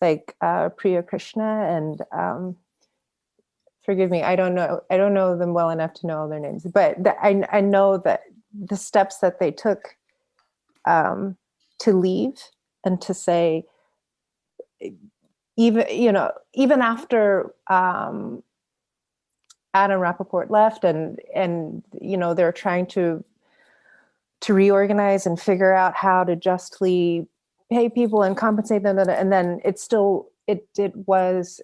L: like Priya Krishna and forgive me, I don't know them well enough to know their names, but I know that the steps that they took to leave and to say, even after Adam Rappaport left, and you know, they're trying to reorganize and figure out how to justly pay people and compensate them, and then it was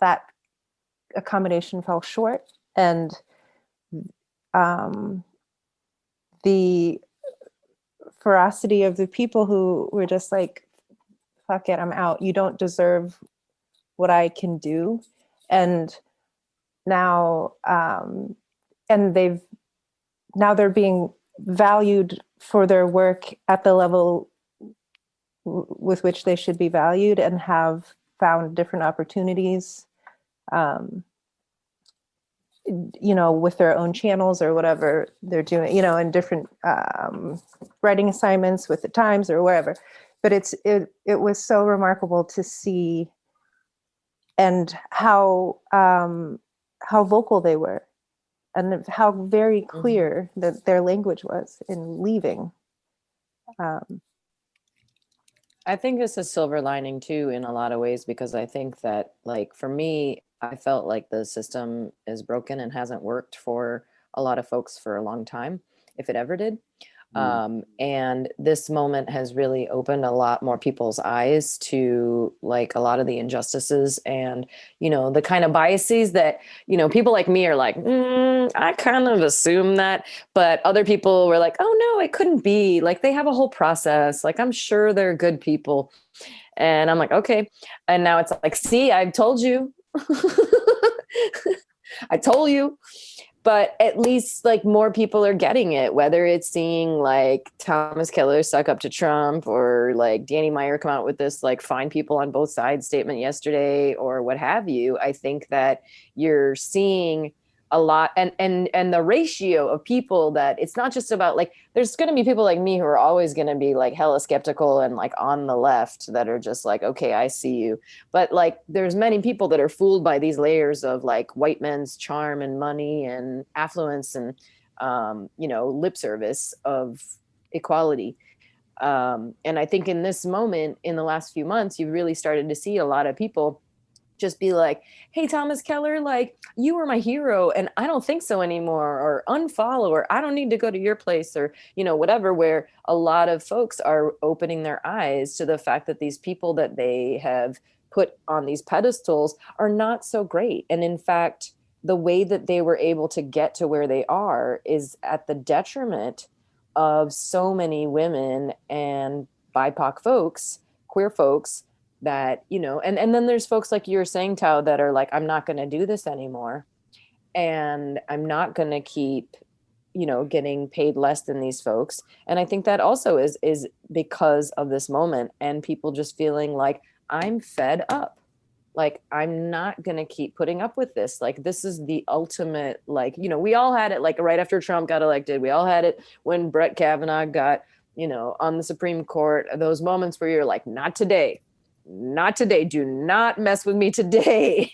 L: that accommodation fell short, and the ferocity of the people who were just like, fuck it, I'm out. You don't deserve what I can do. And now, they're being valued for their work at the level with which they should be valued, and have found different opportunities, you know, with their own channels or whatever they're doing, you know, and different writing assignments with the Times or wherever. But it was so remarkable to see, and how vocal they were, and how very clear that their language was in leaving.
K: I think it's a silver lining too, in a lot of ways, because I think that, like, for me, I felt like the system is broken and hasn't worked for a lot of folks for a long time, if it ever did. And this moment has really opened a lot more people's eyes to like a lot of the injustices and, you know, the kind of biases that, you know, people like me are like, I kind of assume that, but other people were like, oh no, it couldn't be, like they have a whole process. Like, I'm sure they're good people. And I'm like, okay. And now it's like, see, I've told you, I told you. But at least like more people are getting it, whether it's seeing like Thomas Keller suck up to Trump or like Danny Meyer come out with this like find people on both sides statement yesterday or what have you. I think that you're seeing a lot and the ratio of people that it's not just about like there's going to be people like me who are always going to be like hella skeptical and like on the left that are just like, okay, I see you. But like there's many people that are fooled by these layers of like white men's charm and money and affluence and you know, lip service of equality. And I think in this moment in the last few months you've really started to see a lot of people just be like, hey, Thomas Keller, like you were my hero and I don't think so anymore, or unfollow, or I don't need to go to your place, or, you know, whatever, where a lot of folks are opening their eyes to the fact that these people that they have put on these pedestals are not so great. And in fact, the way that they were able to get to where they are is at the detriment of so many women and BIPOC folks, queer folks, that, you know, and then there's folks like you were saying, Thao, that are like, I'm not going to do this anymore. And I'm not going to keep, you know, getting paid less than these folks. And I think that also is because of this moment and people just feeling like I'm fed up. Like, I'm not going to keep putting up with this. Like, this is the ultimate, like, you know, we all had it like right after Trump got elected. We all had it when Brett Kavanaugh got, you know, on the Supreme Court, those moments where you're like, not today. Not today. Do not mess with me today.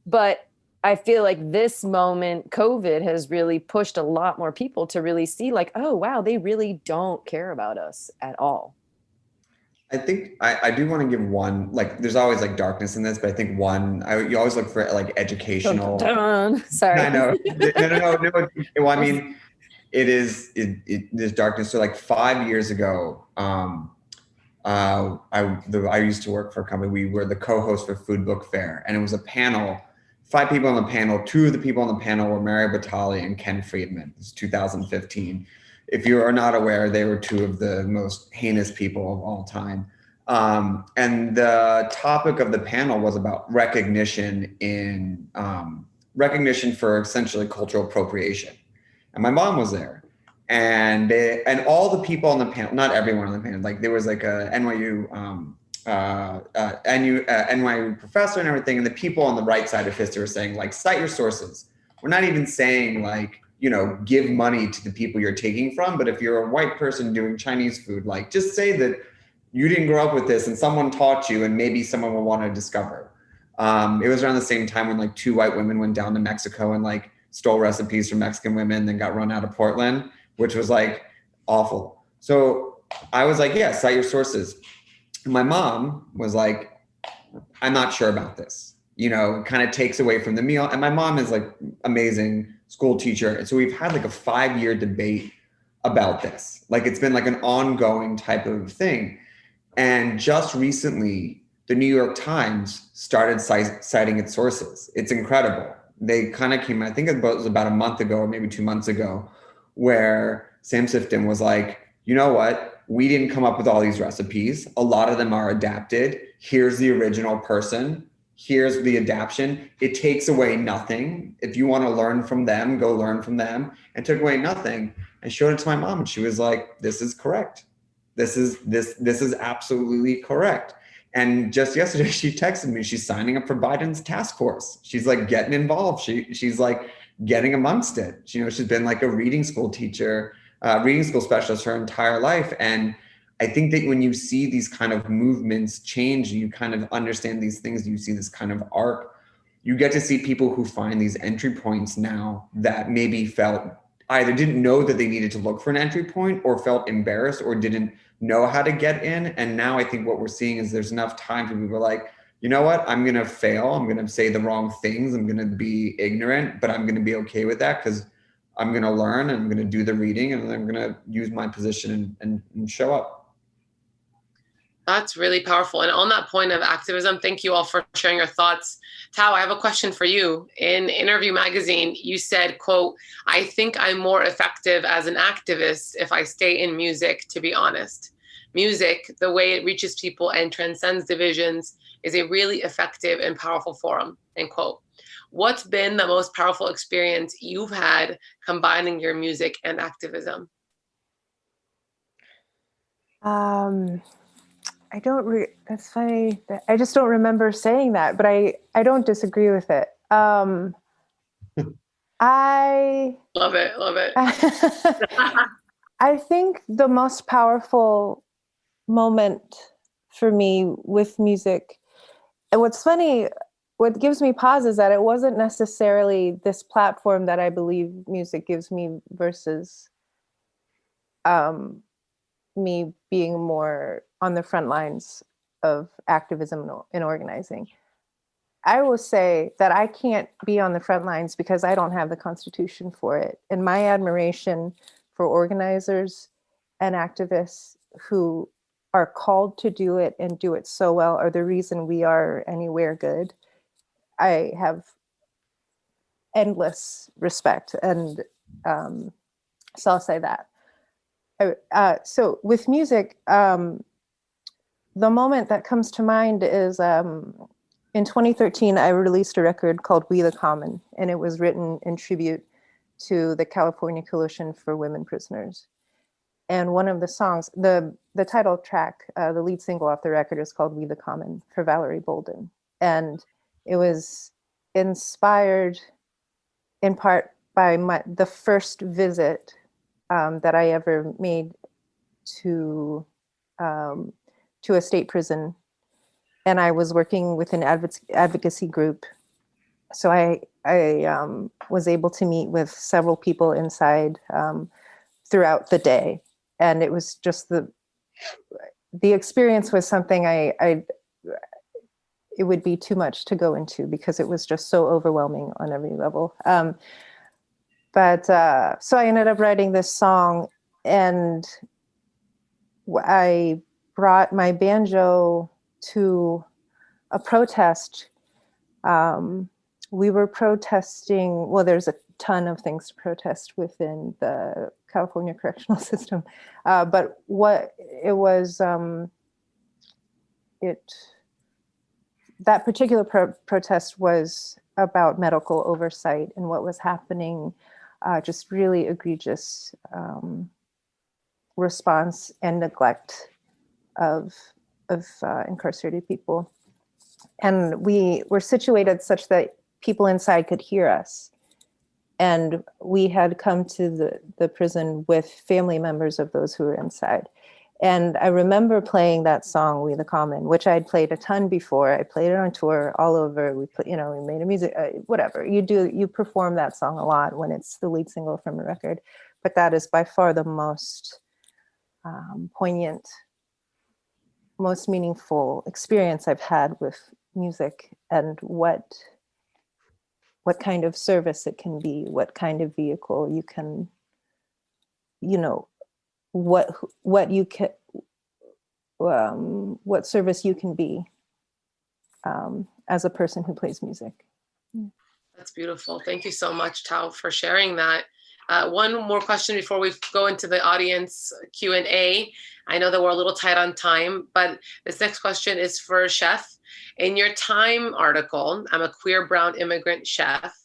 K: But I feel like this moment, COVID has really pushed a lot more people to really see like, oh, wow, they really don't care about us at all.
I: I think I do want to give one, like, there's always like darkness in this, but I think you always look for like educational.
K: Sorry.
I: I know. No. Well, I mean, there's darkness. So like 5 years ago, I used to work for a company. We were the co-host for Food Book Fair, and it was a panel, 5 people on the panel. 2 of the people on the panel were Mary Batali and Ken Friedman. It was 2015. If you are not aware, they were 2 of the most heinous people of all time. And the topic of the panel was about recognition for essentially cultural appropriation. And my mom was there. And all the people on the panel, not everyone on the panel, like there was like a NYU professor and everything, and the people on the right side of history were saying like, cite your sources. We're not even saying like, you know, give money to the people you're taking from, but if you're a white person doing Chinese food, like just say that you didn't grow up with this and someone taught you and maybe someone will want to discover. It was around the same time when like 2 white women went down to Mexico and like stole recipes from Mexican women, then got run out of Portland, which was like awful. So I was like, yeah, cite your sources. And my mom was like, I'm not sure about this. You know, kind of takes away from the meal. And my mom is like amazing school teacher. And so we've had like a 5-year debate about this. Like it's been like an ongoing type of thing. And just recently, the New York Times started citing its sources. It's incredible. They kind of came, I think it was about a month ago or maybe 2 months ago, where Sam Sifton was like, you know what? We didn't come up with all these recipes. A lot of them are adapted. Here's the original person. Here's the adaptation. It takes away nothing. If you want to learn from them, go learn from them. And took away nothing. And showed it to my mom. And she was like, this is correct. This is absolutely correct. And just yesterday, she texted me. She's signing up for Biden's task force. She's like getting involved. She's like getting amongst it. You know, she's been like a reading school teacher, reading school specialist her entire life. And I think that when you see these kind of movements change, you kind of understand these things, you see this kind of arc, you get to see people who find these entry points now that maybe felt either didn't know that they needed to look for an entry point or felt embarrassed or didn't know how to get in. And now I think what we're seeing is there's enough time for people like, you know what, I'm going to fail. I'm going to say the wrong things. I'm going to be ignorant, but I'm going to be okay with that because I'm going to learn, and I'm going to do the reading, and I'm going to use my position and show up.
H: That's really powerful. And on that point of activism, thank you all for sharing your thoughts. Thao, I have a question for you. In Interview Magazine, you said, quote, "I think I'm more effective as an activist if I stay in music, to be honest. Music, the way it reaches people and transcends divisions, is a really effective and powerful forum," end quote. What's been the most powerful experience you've had combining your music and activism?
L: That's funny. I just don't remember saying that, but I don't disagree with it. I
H: Love it. Love it.
L: I think the most powerful moment for me with music, and what's funny, what gives me pause is that it wasn't necessarily this platform that I believe music gives me versus me being more on the front lines of activism and organizing. I will say that I can't be on the front lines because I don't have the constitution for it. And my admiration for organizers and activists who are called to do it and do it so well are the reason we are anywhere good. I have endless respect. And so I'll say that. So with music, the moment that comes to mind is in 2013, I released a record called We the Common, and it was written in tribute to the California Coalition for Women Prisoners. And one of the songs, the title track, the lead single off the record is called We the Common for Valerie Bolden. And it was inspired in part by the first visit that I ever made to a state prison, and I was working with an advocacy group. So I was able to meet with several people inside throughout the day, and it was just the experience was something it would be too much to go into because it was just so overwhelming on every level. But so I ended up writing this song, and I brought my banjo to a protest. We were protesting, well, there's a ton of things to protest within the California correctional system. But what it was, that particular protest was about medical oversight and what was happening, just really egregious response and neglect of incarcerated people. And we were situated such that people inside could hear us. And we had come to the prison with family members of those who were inside. And I remember playing that song, We the Common, which I'd played a ton before. I played it on tour all over. We made a music, whatever. You perform that song a lot when it's the lead single from a record. But that is by far the most poignant, most meaningful experience I've had with music, and what kind of service it can be, what kind of vehicle you can, what service you can be as a person who plays music.
H: That's beautiful. Thank you so much, Thao, for sharing that. One more question before we go into the audience Q&A. I know that we're a little tight on time, but this next question is for Chef. In your Time article, I'm a queer brown immigrant chef,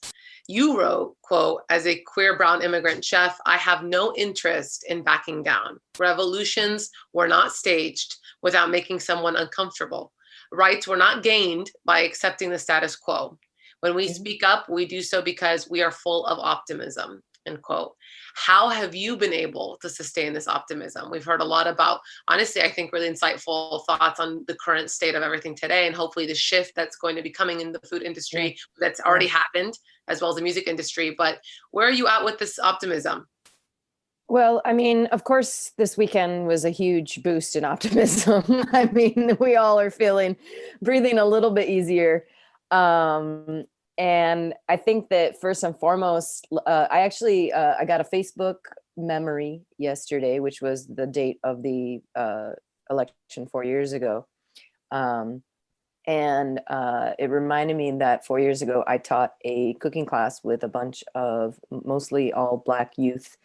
H: you wrote, quote, "As a queer brown immigrant chef, I have no interest in backing down. Revolutions were not staged without making someone uncomfortable. Rights were not gained by accepting the status quo. When we speak up, we do so because we are full of optimism," end quote. How have you been able to sustain this optimism? We've heard a lot about, honestly, I think really insightful thoughts on the current state of everything today, and hopefully the shift that's going to be coming in the food industry that's already happened, as well as the music industry. But where are you at with this optimism?
K: Well, I mean, of course, this weekend was a huge boost in optimism. I mean, we all are breathing a little bit easier. And I think that first and foremost, I got a Facebook memory yesterday, which was the date of the election 4 years ago. And it reminded me that 4 years ago, I taught a cooking class with a bunch of mostly all Black youth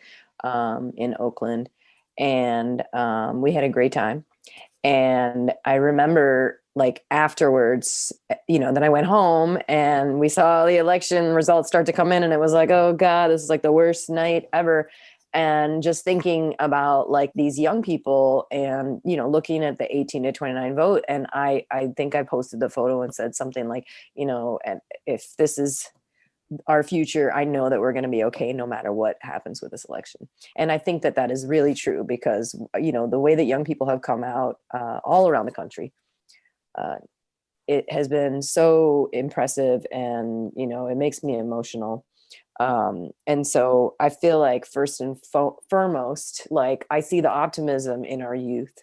K: in Oakland. And we had a great time. And I remember like afterwards, then I went home and we saw the election results start to come in, and it was like, oh God, this is like the worst night ever. And just thinking about like these young people and, looking at the 18 to 29 vote. And I think I posted the photo and said something like, and if this is our future, I know that we're going to be okay no matter what happens with this election. And I think that that is really true because, the way that young people have come out all around the country, it has been so impressive, and, it makes me emotional. And so I feel like first and foremost, like I see the optimism in our youth.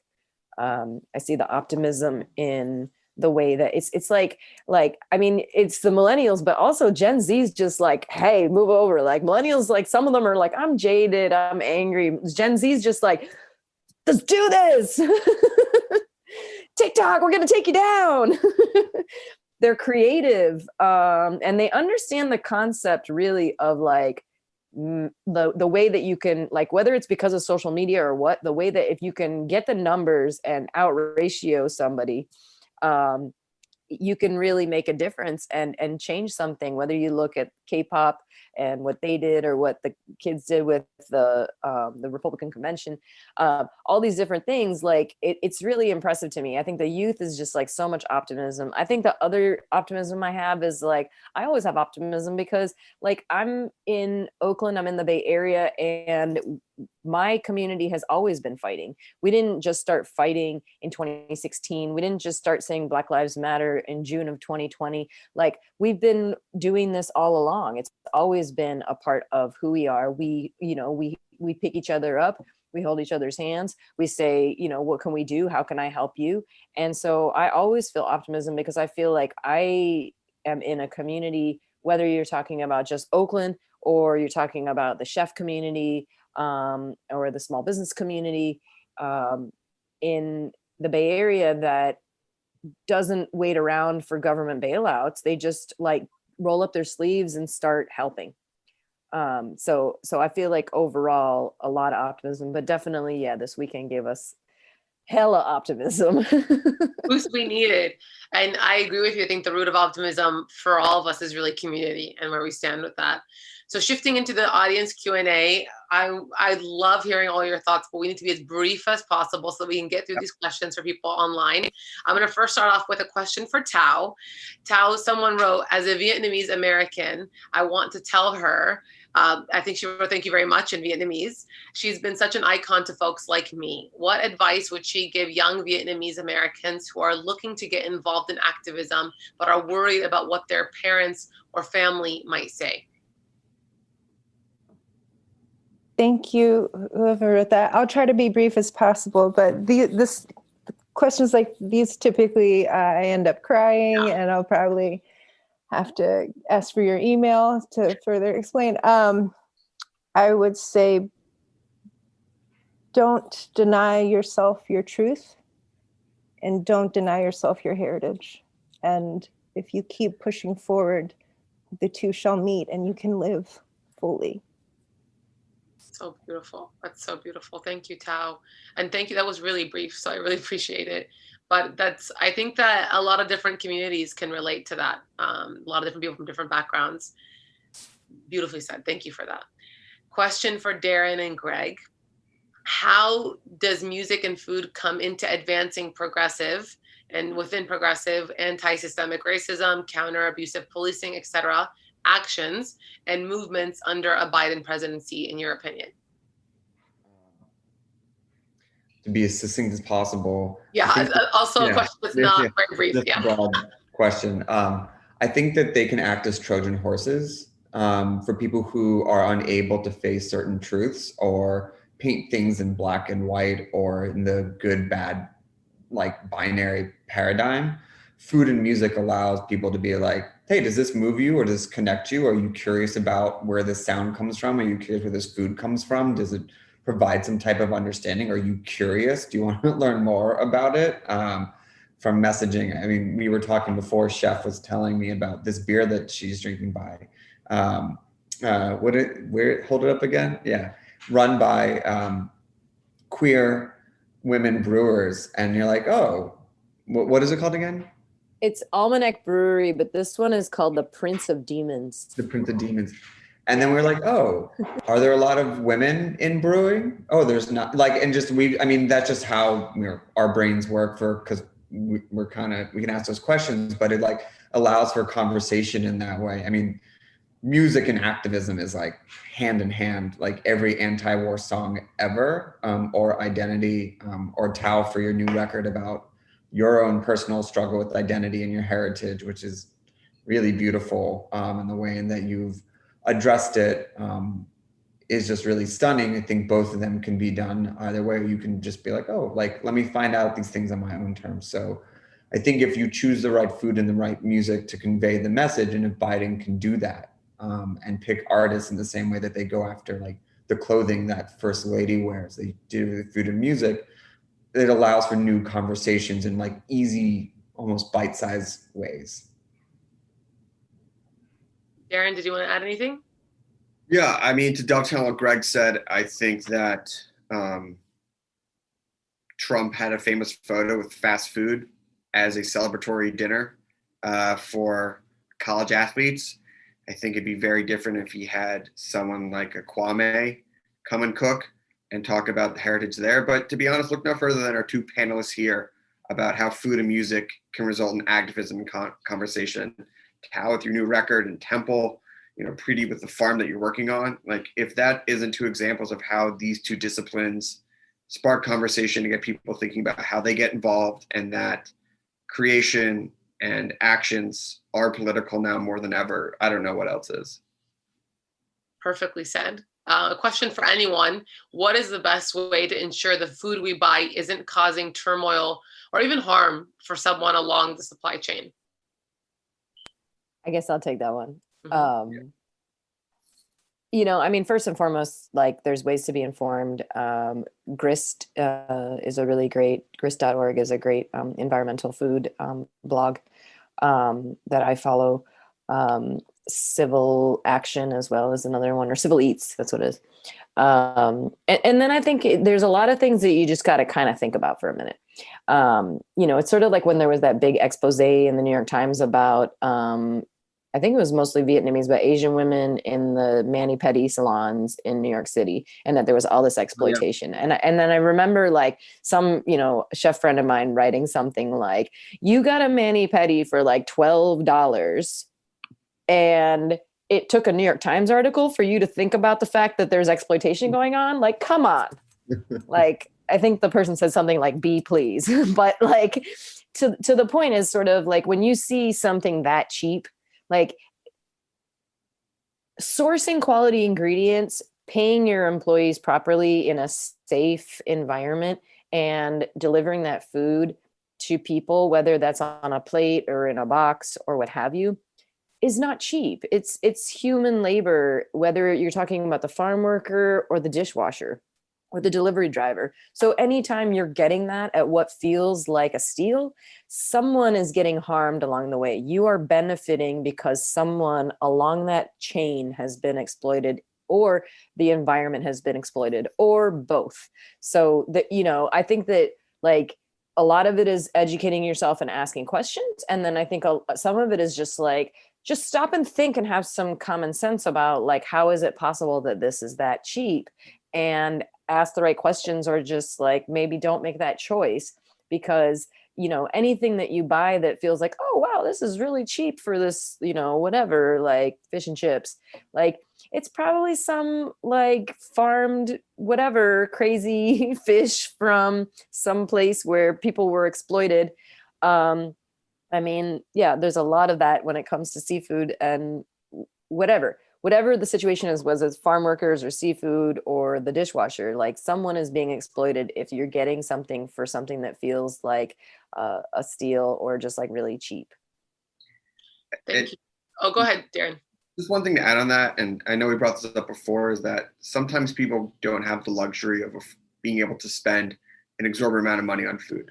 K: I see the optimism in the way that it's like, I mean, it's the millennials, but also Gen Z's just like, hey, move over. Like millennials, like some of them are like, I'm jaded, I'm angry. Gen Z's just like, let's do this. TikTok, we're going to take you down. They're creative. And they understand the concept really of like the way that you can, like, whether it's because of social media or what, the way that if you can get the numbers and out ratio somebody, you can really make a difference and change something, whether you look at K-pop and what they did or what the kids did with the Republican convention, all these different things. Like it's really impressive to me. I think the youth is just like so much optimism. I think the other optimism I have is like, I always have optimism because like I'm in Oakland, I'm in the Bay Area, and my community has always been fighting. We didn't just start fighting in 2016. We didn't just start saying Black Lives Matter in June of 2020. Like we've been doing this all along. It's always been a part of who we are. We pick each other up. We hold each other's hands. We say, what can we do? How can I help you? And so I always feel optimism because I feel like I am in a community, whether you're talking about just Oakland or you're talking about the chef community, or the small business community in the Bay Area that doesn't wait around for government bailouts. They just like roll up their sleeves and start helping. So I feel like overall a lot of optimism, but definitely, yeah, this weekend gave us hella optimism.
H: Boost we needed. And I agree with you. I think the root of optimism for all of us is really community and where we stand with that. So shifting into the audience Q&A, I love hearing all your thoughts, but we need to be as brief as possible so that we can get through these questions for people online. I'm going to first start off with a question for Thao. Thao, someone wrote, as a Vietnamese American, I want to tell her, I think she wrote, thank you very much in Vietnamese. She's been such an icon to folks like me. What advice would she give young Vietnamese Americans who are looking to get involved in activism, but are worried about what their parents or family might say?
L: Thank you, whoever wrote that. I'll try to be brief as possible, but this questions like these, typically I end up crying, and I'll probably have to ask for your email to further explain. I would say, don't deny yourself your truth, and don't deny yourself your heritage. And if you keep pushing forward, the two shall meet and you can live fully.
H: So beautiful. That's so beautiful. Thank you, Thao. And thank you. That was really brief, so I really appreciate it. But I think that a lot of different communities can relate to that. A lot of different people from different backgrounds. Beautifully said. Thank you for that. Question for Darren and Greg. How does music and food come into advancing progressive and within progressive anti-systemic racism, counter-abusive policing, etc., actions and movements under a Biden presidency, in your opinion?
I: To be as succinct as possible.
H: Yeah, also a question that's not very brief.
I: Just a broad question. I think that they can act as Trojan horses for people who are unable to face certain truths or paint things in black and white or in the good, bad, like binary paradigm. Food and music allows people to be like, hey, does this move you or does this connect you? Are you curious about where this sound comes from? Are you curious where this food comes from? Does it provide some type of understanding? Are you curious? Do you want to learn more about it? From messaging. I mean, we were talking before, Chef was telling me about this beer that she's drinking by, hold it up again? Yeah. Run by queer women brewers. And you're like, oh, what is it called again?
K: It's Almanac Brewery, but this one is called the Prince of Demons.
I: The Prince of Demons. And then we're like, oh, are there a lot of women in brewing? Oh, there's not. Like, and just that's just how our brains work because we can ask those questions, but it like allows for conversation in that way. I mean, music and activism is like hand in hand, like every anti-war song ever, or Identity, or Thao for your new record about your own personal struggle with identity and your heritage, which is really beautiful, in the way in that you've addressed it, is just really stunning. I think both of them can be done either way. You can just be like, oh, like, let me find out these things on my own terms. So I think if you choose the right food and the right music to convey the message, and if Biden can do that, and pick artists in the same way that they go after like the clothing that First Lady wears, they do with food and music, it allows for new conversations in like easy, almost bite-sized ways.
H: Darren, did you want to add anything?
J: Yeah, I mean, to dovetail what Greg said, I think that Trump had a famous photo with fast food as a celebratory dinner for college athletes. I think it'd be very different if he had someone like a Kwame come and cook and talk about the heritage there. But to be honest, look no further than our two panelists here about how food and music can result in activism and conversation. Thao with your new record, and Temple, Preeti with the farm that you're working on. Like, if that isn't two examples of how these two disciplines spark conversation and get people thinking about how they get involved, and that creation and actions are political now more than ever, I don't know what else is.
H: Perfectly said. A question for anyone: what is the best way to ensure the food we buy isn't causing turmoil or even harm for someone along the supply chain?
K: I guess I'll take that one.
H: Mm-hmm.
K: First and foremost, like, there's ways to be informed. Grist is a really great, grist.org is a great environmental food blog that I follow. Civil Action as well as another one, or Civil Eats, that's what it is. And then I think there's a lot of things that you just got to kind of think about for a minute. It's sort of like when there was that big expose in the New York Times about, I think it was mostly Vietnamese, but Asian women in the mani-pedi salons in New York City, and that there was all this exploitation. Oh, yeah. And then I remember like some, chef friend of mine writing something like, you got a mani-pedi for like $12, and it took a New York Times article for you to think about the fact that there's exploitation going on. Like, come on. Like, I think the person said something like, "Be please." But like, to the point is sort of like, when you see something that cheap, like sourcing quality ingredients, paying your employees properly in a safe environment, and delivering that food to people, whether that's on a plate or in a box or what have you, is not cheap. It's human labor, whether you're talking about the farm worker or the dishwasher or the delivery driver. So anytime you're getting that at what feels like a steal, someone is getting harmed along the way. You are benefiting because someone along that chain has been exploited, or the environment has been exploited, or both. So that, I think that like a lot of it is educating yourself and asking questions. And then I think some of it is just like, just stop and think and have some common sense about like, how is it possible that this is that cheap? And ask the right questions, or just like, maybe don't make that choice, because, anything that you buy that feels like, oh, wow, this is really cheap for this, whatever, like fish and chips, like it's probably some like farmed, whatever, crazy fish from some place where people were exploited. There's a lot of that when it comes to seafood, and whatever the situation is, was it farm workers or seafood or the dishwasher, like someone is being exploited if you're getting something for something that feels like a steal or just like really cheap.
H: Thank you. Oh, go ahead, Darren.
J: Just one thing to add on that, and I know we brought this up before, is that sometimes people don't have the luxury of being able to spend an exorbitant amount of money on food.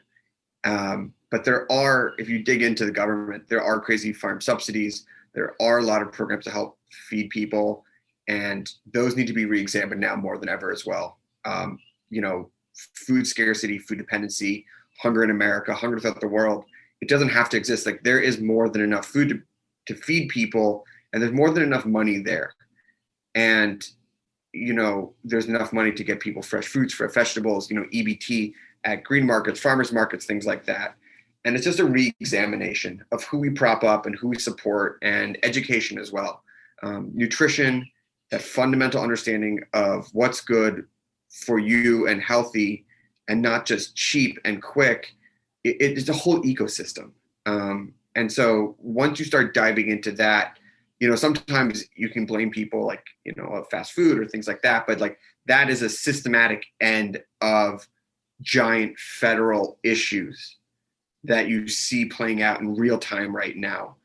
J: But there are, if you dig into the government, there are crazy farm subsidies. There are a lot of programs to help feed people, and those need to be re-examined now more than ever as well. Food scarcity, food dependency, hunger in America, hunger throughout the world, it doesn't have to exist. Like, there is more than enough food to feed people, and there's more than enough money there. And, there's enough money to get people fresh fruits, fresh vegetables, EBT at green markets, farmers markets, things like that. And it's just a re-examination of who we prop up and who we support, and education as well. Nutrition, that fundamental understanding of what's good for you and healthy, and not just cheap and quick. It's a whole ecosystem. And so once you start diving into that, sometimes you can blame people like, fast food or things like that, but like that is a systematic end of giant federal issues that you see playing out in real time right now.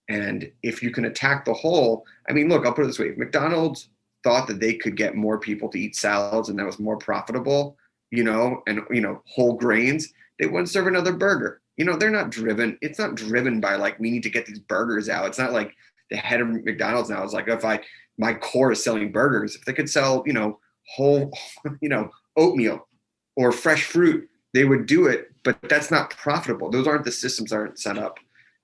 J: And if you can attack the whole, look, I'll put it this way. If McDonald's thought that they could get more people to eat salads and that was more profitable, and whole grains, they wouldn't serve another burger. They're not driven. It's not driven by like, we need to get these burgers out. It's not like the head of McDonald's now is like, my core is selling burgers. If they could sell, whole, oatmeal or fresh fruit, they would do it, but that's not profitable. Those aren't the systems that aren't set up.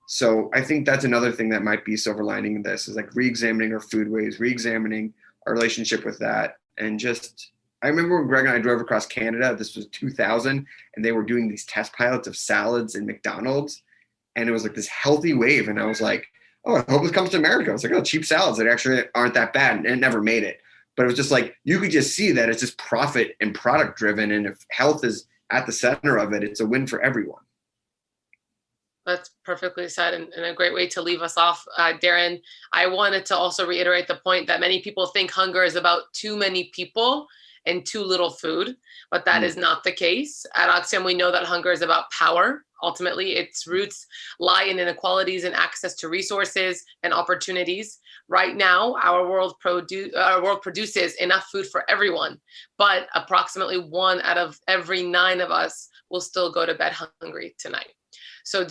J: So I think that's another thing that might be silver lining in this, is like re-examining our foodways, re-examining our relationship with that. And just, I remember when Greg and I drove across Canada, this was 2000, and they were doing these test pilots of salads in McDonald's. And it was like this healthy wave. And I was like, oh, I hope this comes to America. I was like, oh, cheap salads that actually aren't that bad. And it never made it. But it was just like, you could just see that it's just profit and product driven. And if health is at the center of it, it's a win for everyone.
H: That's perfectly said, and a great way to leave us off. Darren, I wanted to also reiterate the point that many people think hunger is about too many people and too little food, but that is not the case. At Oxfam, we know that hunger is about power. Ultimately, its roots lie in inequalities and access to resources and opportunities. Right now, our world produces enough food for everyone, but approximately 1 out of every 9 of us will still go to bed hungry tonight. So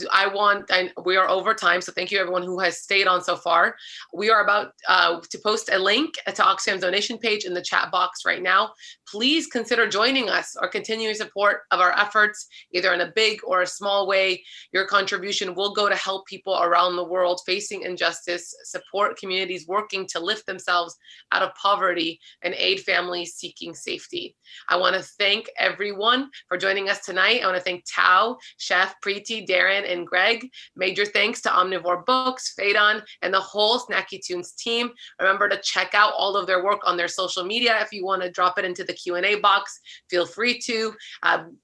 H: we are over time. So thank you everyone who has stayed on so far. We are about to post a link to Oxfam's donation page in the chat box right now. Please consider joining us or continuing support of our efforts, either in a big or a small way. Your contribution will go to help people around the world facing injustice, support communities working to lift themselves out of poverty, and aid families seeking safety. I want to thank everyone for joining us tonight. I want to thank Thao, Chef, Preeti, Darren, and Greg. Major thanks to Omnivore Books, Phaedon, and the whole Snacky Tunes team. Remember to check out all of their work on their social media. If you want to drop it into the Q&A box, feel free to.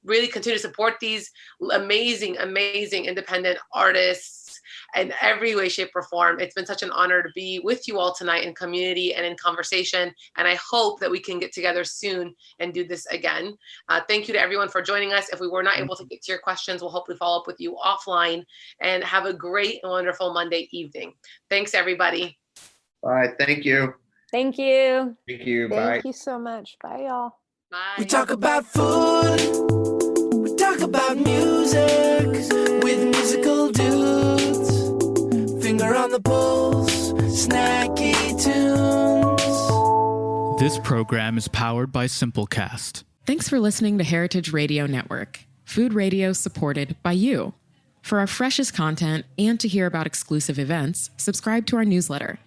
H: Really continue to support these amazing, amazing independent artists in every way, shape, or form. It's been such an honor to be with you all tonight in community and in conversation. And I hope that we can get together soon and do this again. Thank you to everyone for joining us. If we were not able to get to your questions, we'll hopefully follow up with you offline, and have a great and wonderful Monday evening. Thanks, everybody.
J: Bye. Thank you.
K: Thank you.
I: Thank you. Bye.
L: Thank you so much. Bye, y'all.
H: Bye.
G: We talk about food, we talk about music with musical dudes. Finger on the pulse, snacky tunes.
M: This program is powered by Simplecast.
N: Thanks for listening to Heritage Radio Network, food radio supported by you. For our freshest content and to hear about exclusive events, subscribe to our newsletter.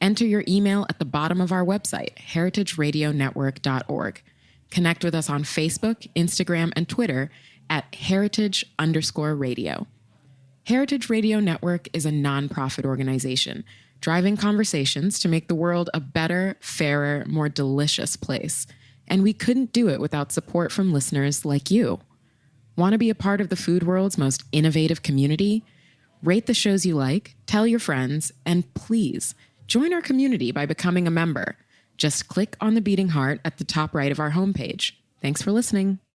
N: Enter your email at the bottom of our website, heritageradionetwork.org. Connect with us on Facebook, Instagram, and Twitter at heritage_radio. Heritage Radio Network is a nonprofit organization driving conversations to make the world a better, fairer, more delicious place. And we couldn't do it without support from listeners like you. Want to be a part of the food world's most innovative community? Rate the shows you like, tell your friends, and please join our community by becoming a member. Just click on the beating heart at the top right of our homepage. Thanks for listening.